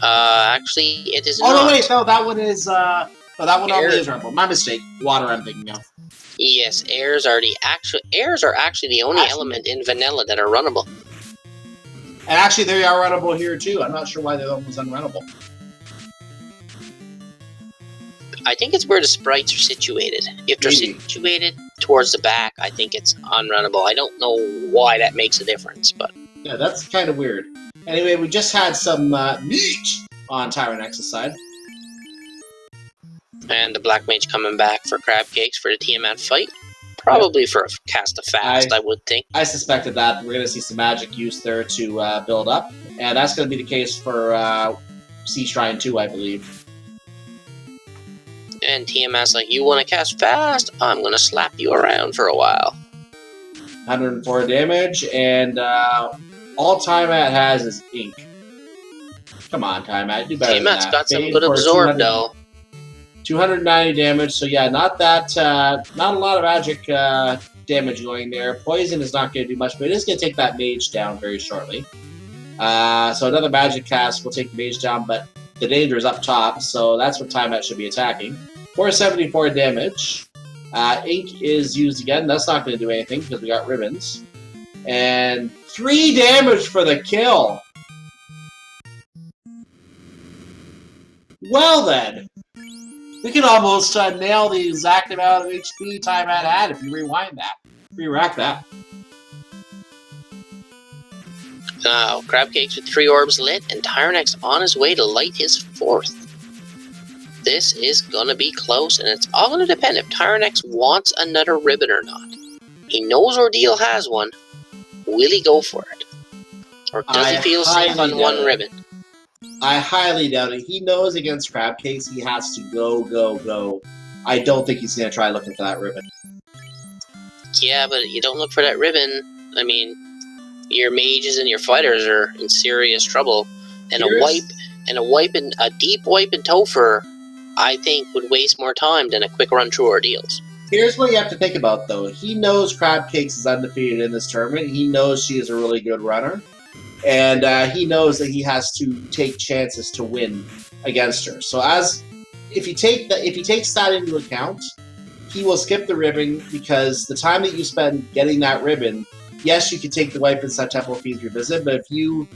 Actually, it is not. Oh, no, wait. No, that one is... that one only is runnable. My mistake. Water I'm thinking of. Yes, airs are actually the only element in vanilla that are runnable. And actually, they are runnable here, too. I'm not sure why the other one was unrunnable. I think it's where the sprites are situated. If they're situated towards the back, I think it's unrunnable. I don't know why that makes a difference, but... Yeah, that's kind of weird. Anyway, we just had some meat on Tyrenex's side. And the Black Mage coming back for Crabcakes for the Tiamat fight. Probably for a cast of fast, I would think. I suspected that. We're going to see some magic use there to build up. And that's going to be the case for Sea Shrine 2, I believe. And Tiamat's like, you want to cast fast? I'm going to slap you around for a while. 104 damage, and all Tiamat has is ink. Come on, Tiamat, do better than that. Tiamat's got some good absorb, though. 290 damage, so yeah, not a lot of magic damage going there. Poison is not going to do much, but it is going to take that mage down very shortly. So another magic cast will take the mage down, but the danger is up top, so that's what Tiamat should be attacking. 474 damage. Ink is used again. That's not going to do anything because we got ribbons. And 3 damage for the kill. Well then, we can almost nail the exact amount of HP Tiamat had if you rewind that. Re-rack that. Now, Crabcakes with 3 orbs lit, and Tyerenex on his way to light his 4th. This is gonna be close, and it's all gonna depend if Tyerenex wants another ribbon or not. He knows Ordeal has one. Will he go for it? Or does he feel safe on one ribbon? I highly doubt it. He knows against Crabcakes he has to go. I don't think he's gonna try looking for that ribbon. Yeah, but you don't look for that ribbon. I mean, your mages and your fighters are in serious trouble. And a wipe And a deep wipe in Topher, I think, would waste more time than a quick run through ordeals. Here's what you have to think about, though. He knows Crabcakes is undefeated in this tournament. He knows she is a really good runner. And he knows that he has to take chances to win against her. So if he takes that into account, he will skip the ribbon, because the time that you spend getting that ribbon, yes, you can take the wipe and set Temple of Fiends Revisit, but if you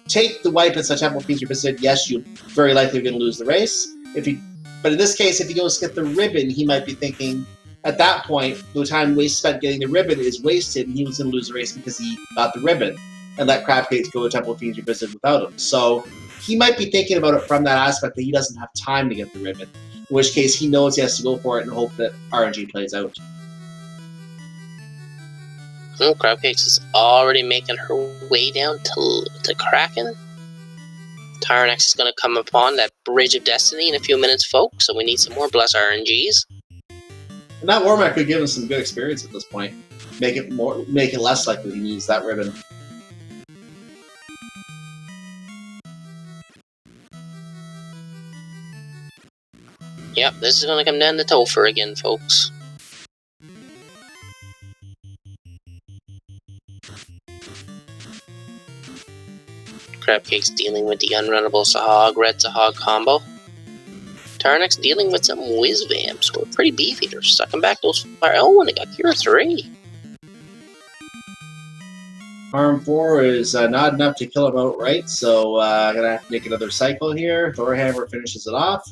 take the wipe and set Temple of Fiends Revisit, yes, you're very likely going to lose the race. But in this case, if you go skip the ribbon, he might be thinking, at that point, the time spent getting the ribbon is wasted, and he was going to lose the race because he got the ribbon and let Crabcakes go to Temple of Fiends Revisit without him. So he might be thinking about it from that aspect that he doesn't have time to get the ribbon, in which case he knows he has to go for it and hope that RNG plays out. Crabcakes is already making her way down to Kraken. Tyerenex is going to come upon that Bridge of Destiny in a few minutes, folks, so we need some more Bless RNGs. And that Warmack could give him some good experience at this point. Make it less likely he needs that ribbon. Yep, this is going to come down to Topher again, folks. Crabcake's dealing with the unrunnable Sahag, Red Sahag combo. Tyerenex dealing with some Whiz Vamps. We're pretty beefy. They're sucking back those fire. Oh, and they got Cure 3. Harm 4 is not enough to kill him outright, so gonna have to make another cycle here. Thorhammer finishes it off.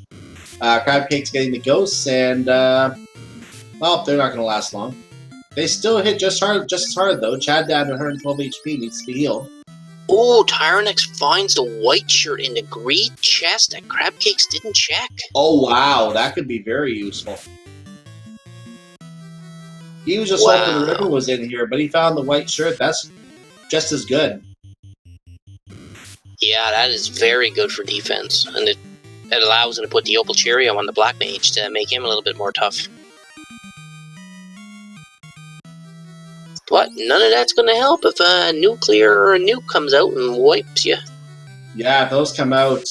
Crabcake's getting the ghosts, and well, they're not gonna last long. They still hit just as hard though. Chad down to 112 HP, needs to be healed. Oh, Tyerenex finds the white shirt in the green chest that Crabcakes didn't check. Oh wow, that could be very useful. He was just hoping the ribbon was in here, but he found the white shirt. That's just as good. Yeah, that is very good for defense, and it allows him to put the Opal Cheerio on the Black Mage to make him a little bit more tough. But none of that's going to help if a nuclear or a nuke comes out and wipes you. Yeah, if those come out,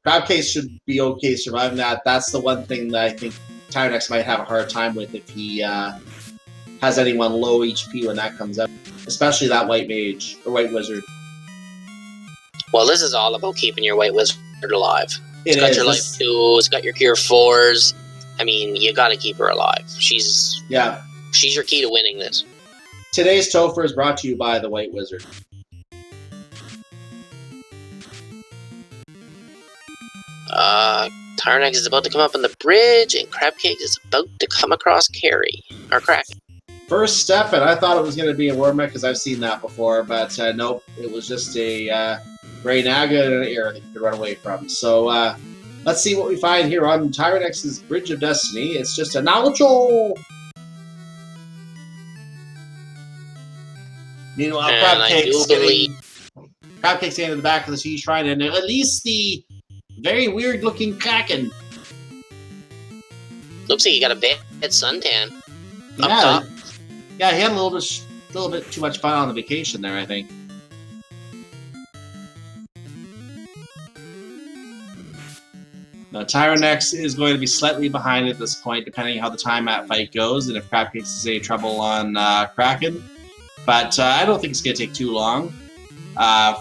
Crabcase should be okay surviving that. That's the one thing that I think Tyerenex might have a hard time with if he has anyone low HP when that comes out. Especially that White Mage, or White Wizard. Well, this is all about keeping your White Wizard alive. It's got your Life 2s, it's got your Cure 4s. I mean, you gotta keep her alive. She's your key to winning this. Today's Topher is brought to you by the White Wizard. Tyerenex is about to come up on the bridge, and Crabcake is about to come across Carrie. Or Kraken. First step, and I thought it was going to be a Warmack because I've seen that before, but nope, it was just a Grey Naga and an air that you could run away from. So let's see what we find here on Tyerenex's Bridge of Destiny. It's just a Nacho! Meanwhile, Crabcake's getting to the back of the sea shrine, and at least the very weird-looking Kraken. Looks like he got a bad suntan up Yeah, top. yeah, he had a little bit too much fun on the vacation there, I think. Now, Tyerenex is going to be slightly behind at this point, depending on how the time-at fight goes, and if Crabcakes is any trouble on Kraken. But I don't think it's going to take too long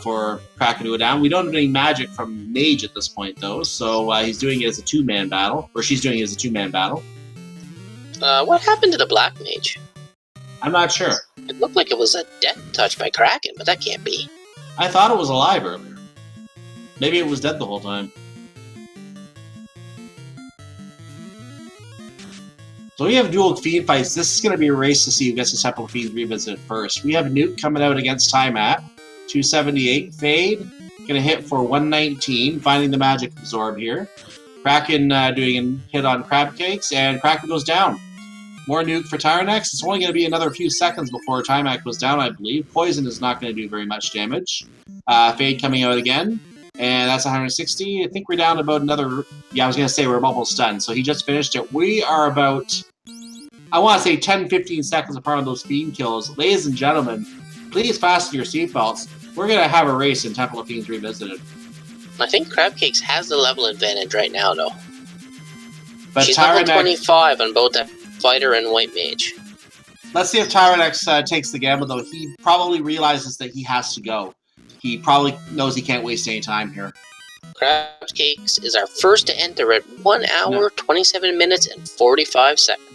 for Kraken to go down. We don't have any magic from Mage at this point, though, so he's doing it as a two-man battle, or she's doing it as a two-man battle. What happened to the Black Mage? I'm not sure. It looked like it was a death touch by Kraken, but that can't be. I thought it was alive earlier. Maybe it was dead the whole time. So we have dual Fiend fights. This is going to be a race to see who gets the Temple of Fiends Revisit first. We have Nuke coming out against Time-At, 278. Fade, going to hit for 119, finding the Magic Absorb here. Kraken doing a hit on Crabcakes, and Kraken goes down. More Nuke for Tyerenex. It's only going to be another few seconds before Time-At goes down, I believe. Poison is not going to do very much damage. Fade coming out again. And that's 160. I think we're down about another... Yeah, I was going to say we're almost done. So he just finished it. We are about, I want to say 10-15 seconds apart on those Fiend kills. Ladies and gentlemen, please fasten your seatbelts. We're going to have a race in Temple of Fiends Revisited. I think Crabcakes has the level advantage right now, though. But She's level Tyerenex, 25 on both that fighter and white mage. let's see if Tyerenex takes the gamble, though. He probably realizes that he has to go. He probably knows he can't waste any time here. Crabcakes is our first to enter at 1 hour, 27 minutes, and 45 seconds.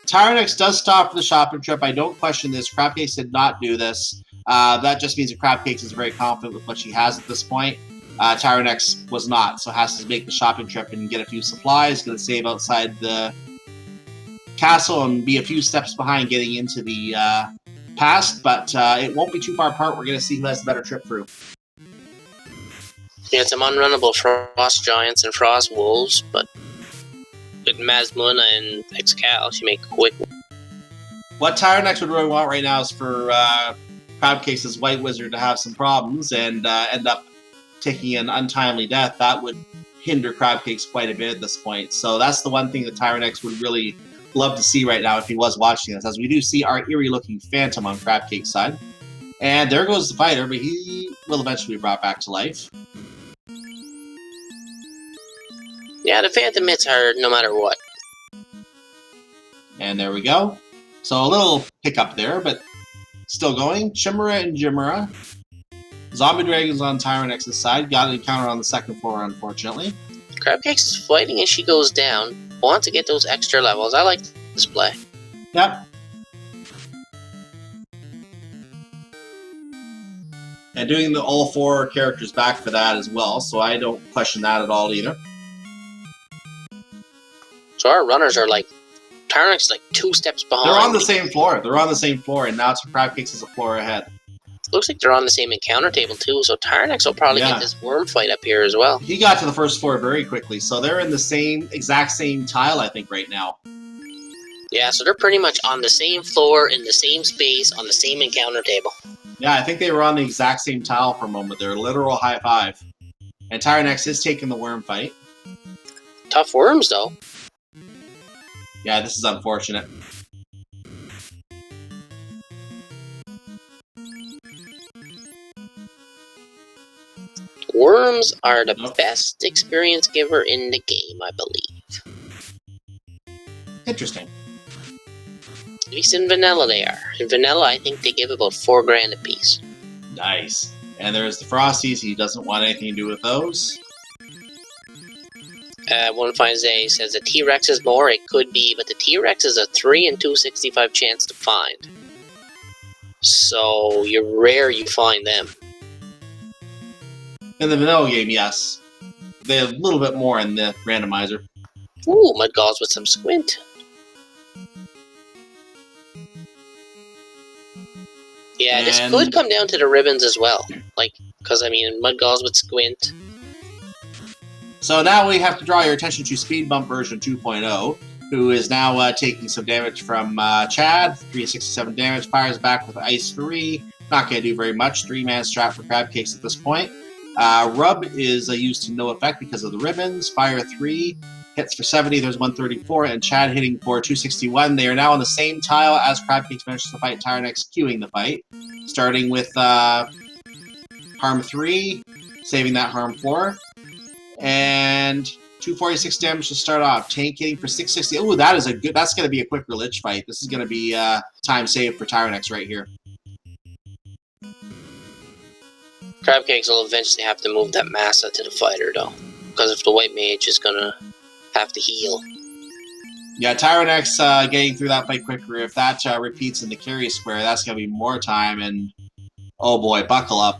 Tyerenex does stop for the shopping trip. I don't question this. Crabcakes did not do this. That just means that Crabcakes is very confident with what she has at this point. Tyerenex was not, so has to make the shopping trip and get a few supplies. Going to save outside the castle and be a few steps behind getting into the past, but it won't be too far apart. We're going to see who has the better trip through. Yeah, some unrunnable frost giants and frost wolves, but with Mazmuna and Excal, she make quick. What Tyerenex would really want right now is for Crabcake's White Wizard to have some problems and end up taking an untimely death. That would hinder Crabcakes quite a bit at this point. So that's the one thing that Tyerenex would really love to see right now if he was watching this, as we do see our eerie-looking Phantom on Crabcake's side. And there goes the fighter, but he will eventually be brought back to life. Yeah, the Phantom hits hard no matter what. And there we go. So a little hiccup there, but still going. Chimera and Jimera. Zombie Dragons on Tyerenex's side. Got an encounter on the second floor, unfortunately. Crabcakes is fighting as she goes down. Wants to get those extra levels. I like this play. Yep. And doing the all four characters back for that as well, so I don't question that at all either. So our runners are like, Tyerenex is like 2 steps behind. They're on the same floor. They're on the same floor, and now Crabcakes is a floor ahead. Looks like they're on the same encounter table too, so Tyerenex will probably get this worm fight up here as well. He got to the first floor very quickly, so they're in the exact same tile, I think, right now. Yeah, so they're pretty much on the same floor, in the same space, on the same encounter table. Yeah, I think they were on the exact same tile for a moment. They're a literal high five. And Tyerenex is taking the worm fight. Tough worms, though. Yeah, this is unfortunate. Worms are the best experience giver in the game, I believe. Interesting. At least in vanilla they are. In vanilla, I think they give about $4 grand a piece. Nice. And there's the Frosties. He doesn't want anything to do with those. One fine day says the T-Rex is more. It could be, but the T-Rex is a 3 in 265 chance to find. So you're rare you find them. In the vanilla game, yes. They have a little bit more in the randomizer. Ooh, Mudgalls with some squint. Yeah, this could come down to the ribbons as well. Like, because, I mean, Mudgalls with squint. So now we have to draw your attention to Speed Bump version 2.0, who is now taking some damage from Chad. 367 damage, fires back with Ice 3. Not going to do very much. 3-man strat for Crabcakes at this point. Rub is used to no effect because of the ribbons. Fire 3, hits for 70, there's 134, and Chad hitting for 261. They are now on the same tile as Crabcakes finishes the fight. Tyerenex queuing the fight. Starting with Harm 3, saving that Harm 4. And 246 damage to start off. Tank hitting for 660. Oh, that's going to be a quicker Lich fight. This is going to be time saved for Tyerenex right here. Crabcakes will eventually have to move that Massa to the fighter, though. Because if the white mage is going to have to heal. Yeah, Tyerenex getting through that fight quicker. If that repeats in the carry square, that's going to be more time. And, oh boy, buckle up.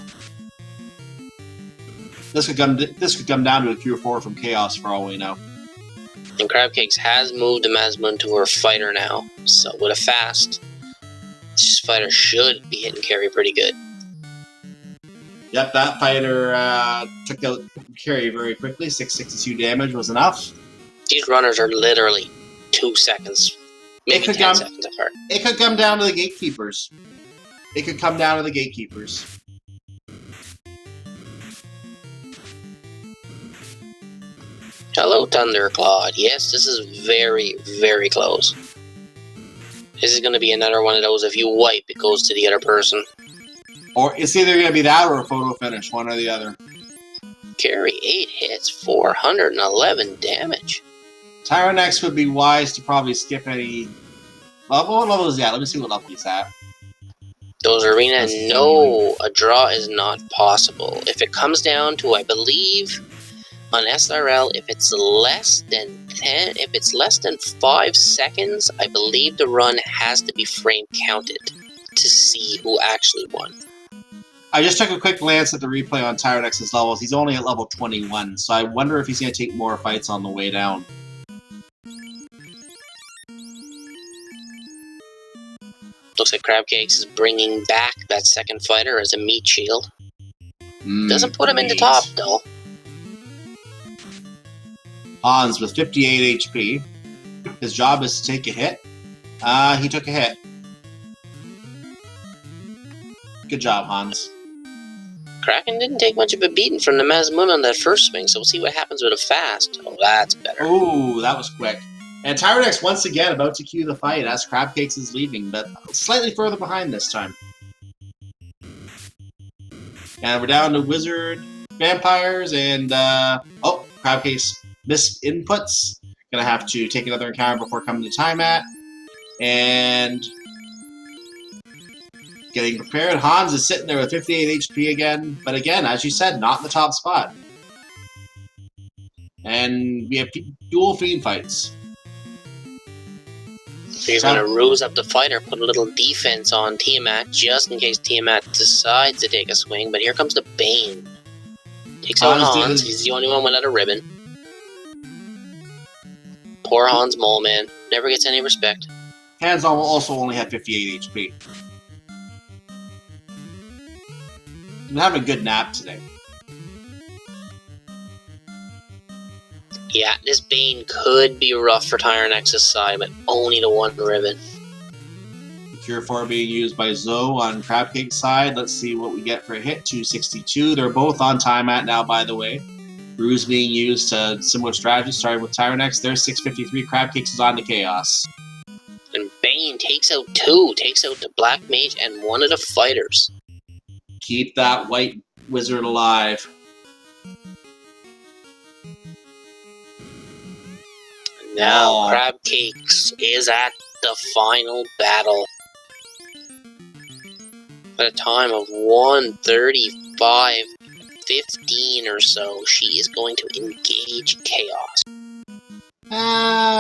This could come down to a Q4 from Chaos for all we know. And Crabcakes has moved the Mazmun to her fighter now. So with a fast, this fighter should be hitting carry pretty good. Yep, that fighter took out carry very quickly. 662 damage was enough. These runners are literally 2 seconds, maybe 10 seconds apart. It could come down to the gatekeepers. Hello, Thunderclawed. Yes, this is very, very close. This is going to be another one of those, if you wipe, it goes to the other person. Or it's either going to be that or a photo finish, one or the other. Carry 8 hits, 411 damage. Tyerenex would be wise to probably skip any level. What level is he at? Let me see what level he's at. Those Arena, That's no, a draw is not possible. If it comes down to, I believe, on SRL, if it's less than 5 seconds, I believe the run has to be frame counted to see who actually won. I just took a quick glance at the replay on Tyrenex's levels. He's only at level 21, so I wonder if he's going to take more fights on the way down. Looks like Crabcakes is bringing back that second fighter as a meat shield. Doesn't put him in the top, though. Hans with 58 HP. His job is to take a hit. He took a hit. Good job, Hans. Kraken didn't take much of a beating from the Mazmoon on that first swing, so we'll see what happens with a fast. Oh, that's better. Ooh, that was quick. And Tyerenex once again about to cue the fight as Crabcakes is leaving, but slightly further behind this time. And we're down to Wizard, Vampires, and oh, Crabcakes missed inputs. Gonna have to take another encounter before coming to time at. And getting prepared. Hans is sitting there with 58 HP again, but again, as you said, not in the top spot. And we have dual fiend fights. So he's going to ruse up the fighter, put a little defense on Tiamat, just in case Tiamat decides to take a swing. But here comes the Bane. Takes out Hans. He's the only one without a ribbon. Poor Hans Mole, man. Never gets any respect. Hans also only had 58 HP. I'm having a good nap today. Yeah, this Bane could be rough for Tyrenex's side, but only the one ribbon. Cure 4 being used by Zoe on Crabcake's side. Let's see what we get for a hit. 262. They're both on time at now, by the way. Ruse being used to similar strategy, starting with Tyerenex. There's 653. Crabcakes is on to Chaos. And Bane takes out 2. Takes out the Black Mage and one of the fighters. Keep that white wizard alive. Now Crabcakes is at the final battle. At a time of 1:35:15 or so, she is going to engage Chaos.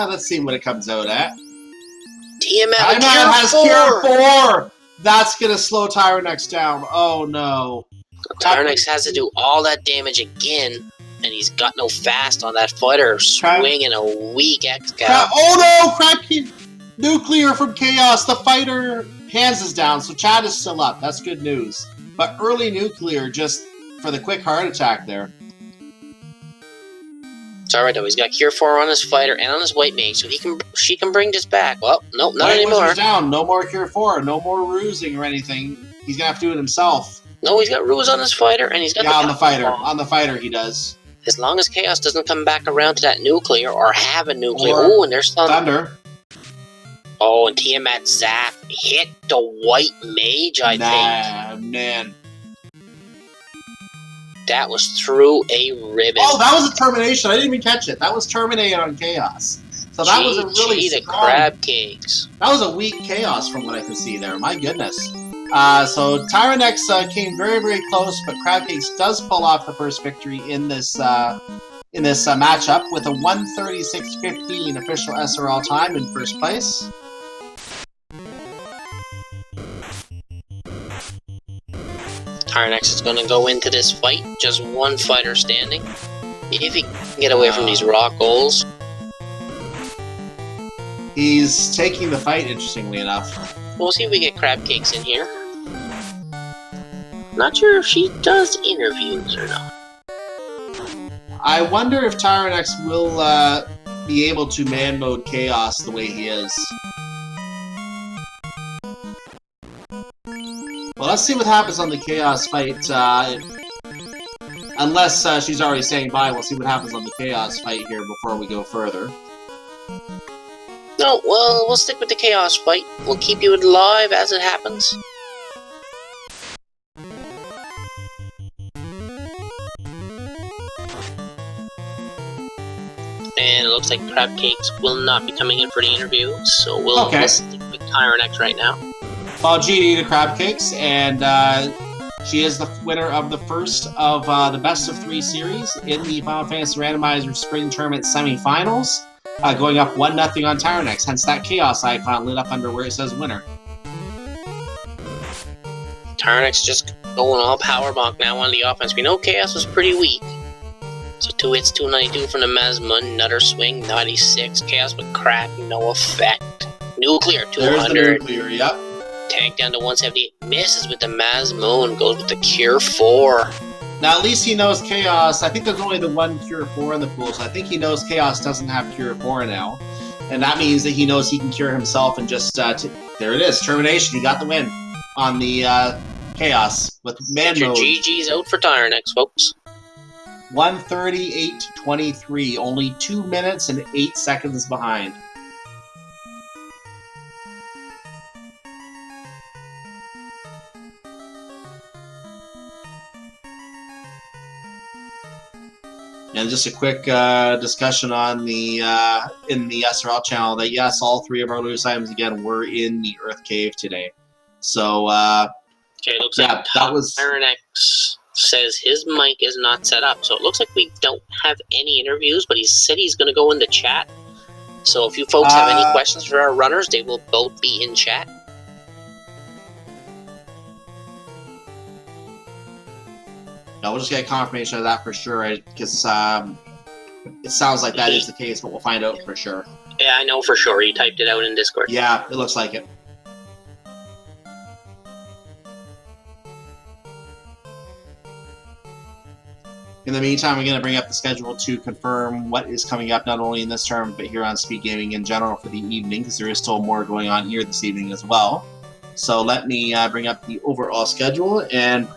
Let's see what it comes out at. Tiamat has Cure 4! That's gonna slow Tyerenex down. Oh no. Tyerenex has to do all that damage again, and he's got no fast on that fighter, swinging a weak X-Cow. Oh no! Crabcake Nuclear from Chaos! The fighter hands is down, so Chad is still up. That's good news. But early Nuclear just for the quick heart attack there. It's alright though, he's got Cure 4 on his fighter and on his white mage, so she can bring this back. Well, nope, not anymore. Down. No more Cure 4, no more rusing or anything. He's gonna have to do it himself. No, he's got Ruse on his fighter, and he's got on the fighter. On the fighter he does. As long as Chaos doesn't come back around to that Nuclear or have a Nuclear. Oh, and there's Thunder. Oh, and Tiamat Zap hit the white mage, I think. Man. That was through a ribbon. Oh, that was a termination. I didn't even catch it. That was terminated on Chaos. So that was a really the Crabcakes. That was a weak Chaos from what I can see there. My goodness. So Tyerenex came very, very close, but Crabcakes does pull off the first victory in this matchup with a 1:36:15 official SRL time in first place. Tyerenex is going to go into this fight, just one fighter standing. If he can get away from these rock goals. He's taking the fight, interestingly enough. We'll see if we get Crabcakes in here. Not sure if she does interviews or not. I wonder if Tyerenex will be able to man mode Chaos the way he is. Well, let's see what happens on the Chaos fight. Unless she's already saying bye, we'll see what happens on the Chaos fight here before we go further. No, well, we'll stick with the Chaos fight. We'll keep you alive as it happens. looks like Crab Cakes will not be coming in for the interview, so we'll stick with Tyerenex right now. Well, GD to Crab Cakes, and she is the winner of the first of the best of 3 series in the Final Fantasy Randomizer Spring Tournament semifinals, going up 1-0 on Tyerenex, hence that chaos icon lit up under where it says winner. Tyerenex just going all power bonk now on the offense. We know Chaos was pretty weak. So 2 hits, 292 from the Mesma, Nutter Swing, 96. Chaos with crack, no effect. Nuclear, 200. There's the nuclear, yep. Tank down to 178. Misses with the Mesmo and goes with the Cure 4. Now, at least he knows Chaos. I think there's only the 1 Cure 4 in the pool, so I think he knows Chaos doesn't have Cure 4 now. And that means that he knows he can cure himself and just... there it is, Termination. He got the win on the Chaos with man mode. GG's out for Tyerenex, folks. 138-23, only 2 minutes and 8 seconds behind. And just a quick discussion on the in the SRL channel that yes, all 3 of our loose items again were in the Earth Cave today. So okay, looks like that was Tyerenex says his mic is not set up, so it looks like we don't have any interviews. But he said he's going to go in the chat. So if you folks have any questions for our runners, they will both be in chat. No, we'll just get confirmation of that for sure, because it sounds like that is the case, but we'll find out for sure. Yeah, I know for sure. He typed it out in Discord. Yeah, it looks like it. In the meantime, we're going to bring up the schedule to confirm what is coming up, not only in this term, but here on Speed Gaming in general for the evening, because there is still more going on here this evening as well. So let me bring up the overall schedule, and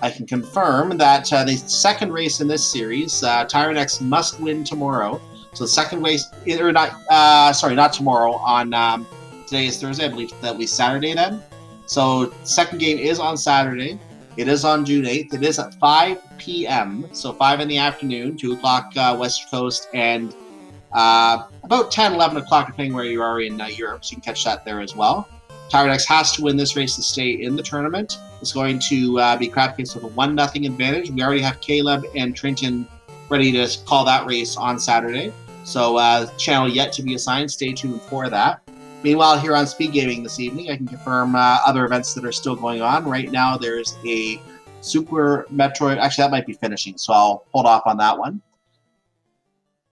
I can confirm that the second race in this series, Tyerenex must win tomorrow. So the second race, not tomorrow, on today is Thursday, I believe that will be Saturday then. So second game is on Saturday. It is on June 8th. It is at 5 p.m., so 5 in the afternoon, 2 o'clock West Coast, and about 10, 11 o'clock, depending where you are in Europe, so you can catch that there as well. Tyerenex has to win this race to stay in the tournament. It's going to be Crab Cakes with a 1-0 advantage. We already have Caleb and Trenton ready to call that race on Saturday. So channel yet to be assigned. Stay tuned for that. Meanwhile, here on Speed Gaming this evening, I can confirm other events that are still going on. Right now, there's a Super Metroid. Actually, that might be finishing, so I'll hold off on that one.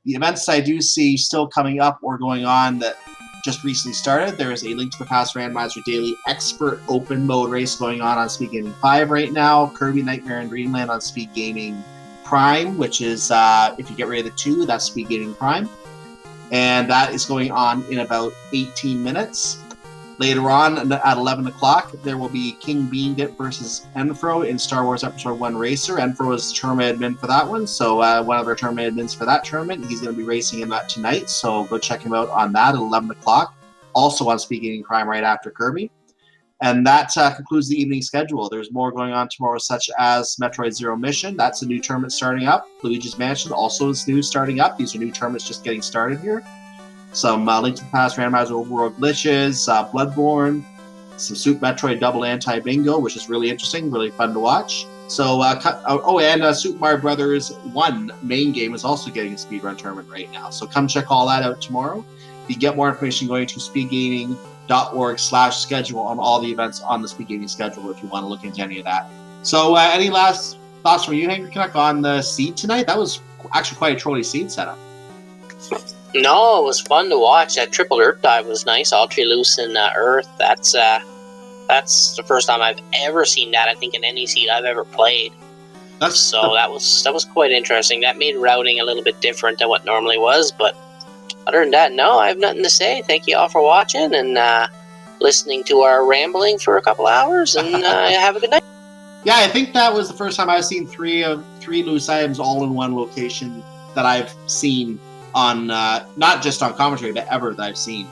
The events I do see still coming up or going on that just recently started. There is a Link to the Past Randomizer Daily Expert Open Mode race going on Speed Gaming 5 right now. Kirby Nightmare and Dreamland on Speed Gaming Prime, which is, if you get rid of the 2, that's Speed Gaming Prime. And that is going on in about 18 minutes. Later on, at 11 o'clock, there will be King Bean Dip versus Enfro in Star Wars Episode 1 Racer. Enfro is the tournament admin for that one, so one of our tournament admins for that tournament. He's going to be racing in that tonight, so go check him out on that at 11 o'clock. Also on Speed Gaming Prime right after Kirby. And that concludes the evening schedule. There's more going on tomorrow, such as Metroid Zero Mission. That's a new tournament starting up. Luigi's Mansion also is new starting up. These are new tournaments just getting started here. Some Link to the Past Randomizer Overworld Glitches, Bloodborne, some Super Metroid Double Anti-Bingo, which is really interesting, really fun to watch. So, and Super Mario Brothers 1 main game is also getting a speedrun tournament right now. So come check all that out tomorrow. You can get more information going to speedgaming.org/schedule on all the events on the Speed Gaming schedule if you want to look into any of that. So any last thoughts from you, Hank Canuck, on the seed tonight? That was actually quite a trolly seed setup. No, it was fun to watch. That triple Earth dive was nice. Ultra loose in Earth. That's the first time I've ever seen that, I think, in any seed I've ever played. That was quite interesting. That made routing a little bit different than what normally was, but other than that, no, I have nothing to say. Thank you all for watching and listening to our rambling for a couple hours, and have a good night. Yeah, I think that was the first time I've seen three loose items all in one location that I've seen on, not just on commentary, but ever that I've seen.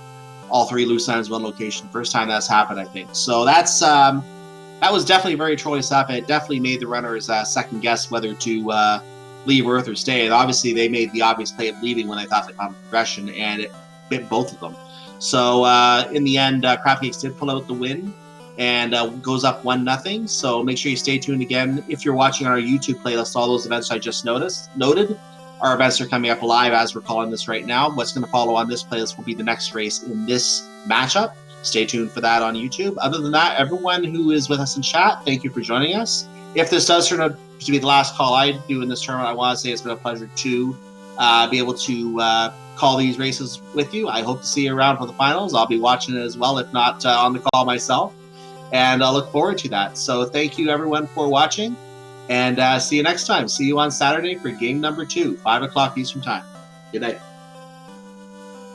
All 3 loose items in one location. First time that's happened, I think. So that's that was definitely very trolly stuff, and it definitely made the runners second guess whether to leave Earth or stay. And obviously, they made the obvious play of leaving when they thought they found progression, and it bit both of them. So in the end, Crapcakes did pull out the win, and goes up 1-0. So make sure you stay tuned again. If you're watching on our YouTube playlist, all those events I just noted, our events are coming up live as we're calling this right now. What's going to follow on this playlist will be the next race in this matchup. Stay tuned for that on YouTube. Other than that, everyone who is with us in chat, thank you for joining us. If this does turn out to be the last call I do in this tournament, I want to say it's been a pleasure to be able to call these races with you. I hope to see you around for the finals. I'll be watching it as well, if not on the call myself. And I'll look forward to that. So thank you, everyone, for watching. And see you next time. See you on Saturday for game number 2, 5 o'clock Eastern Time. Good night.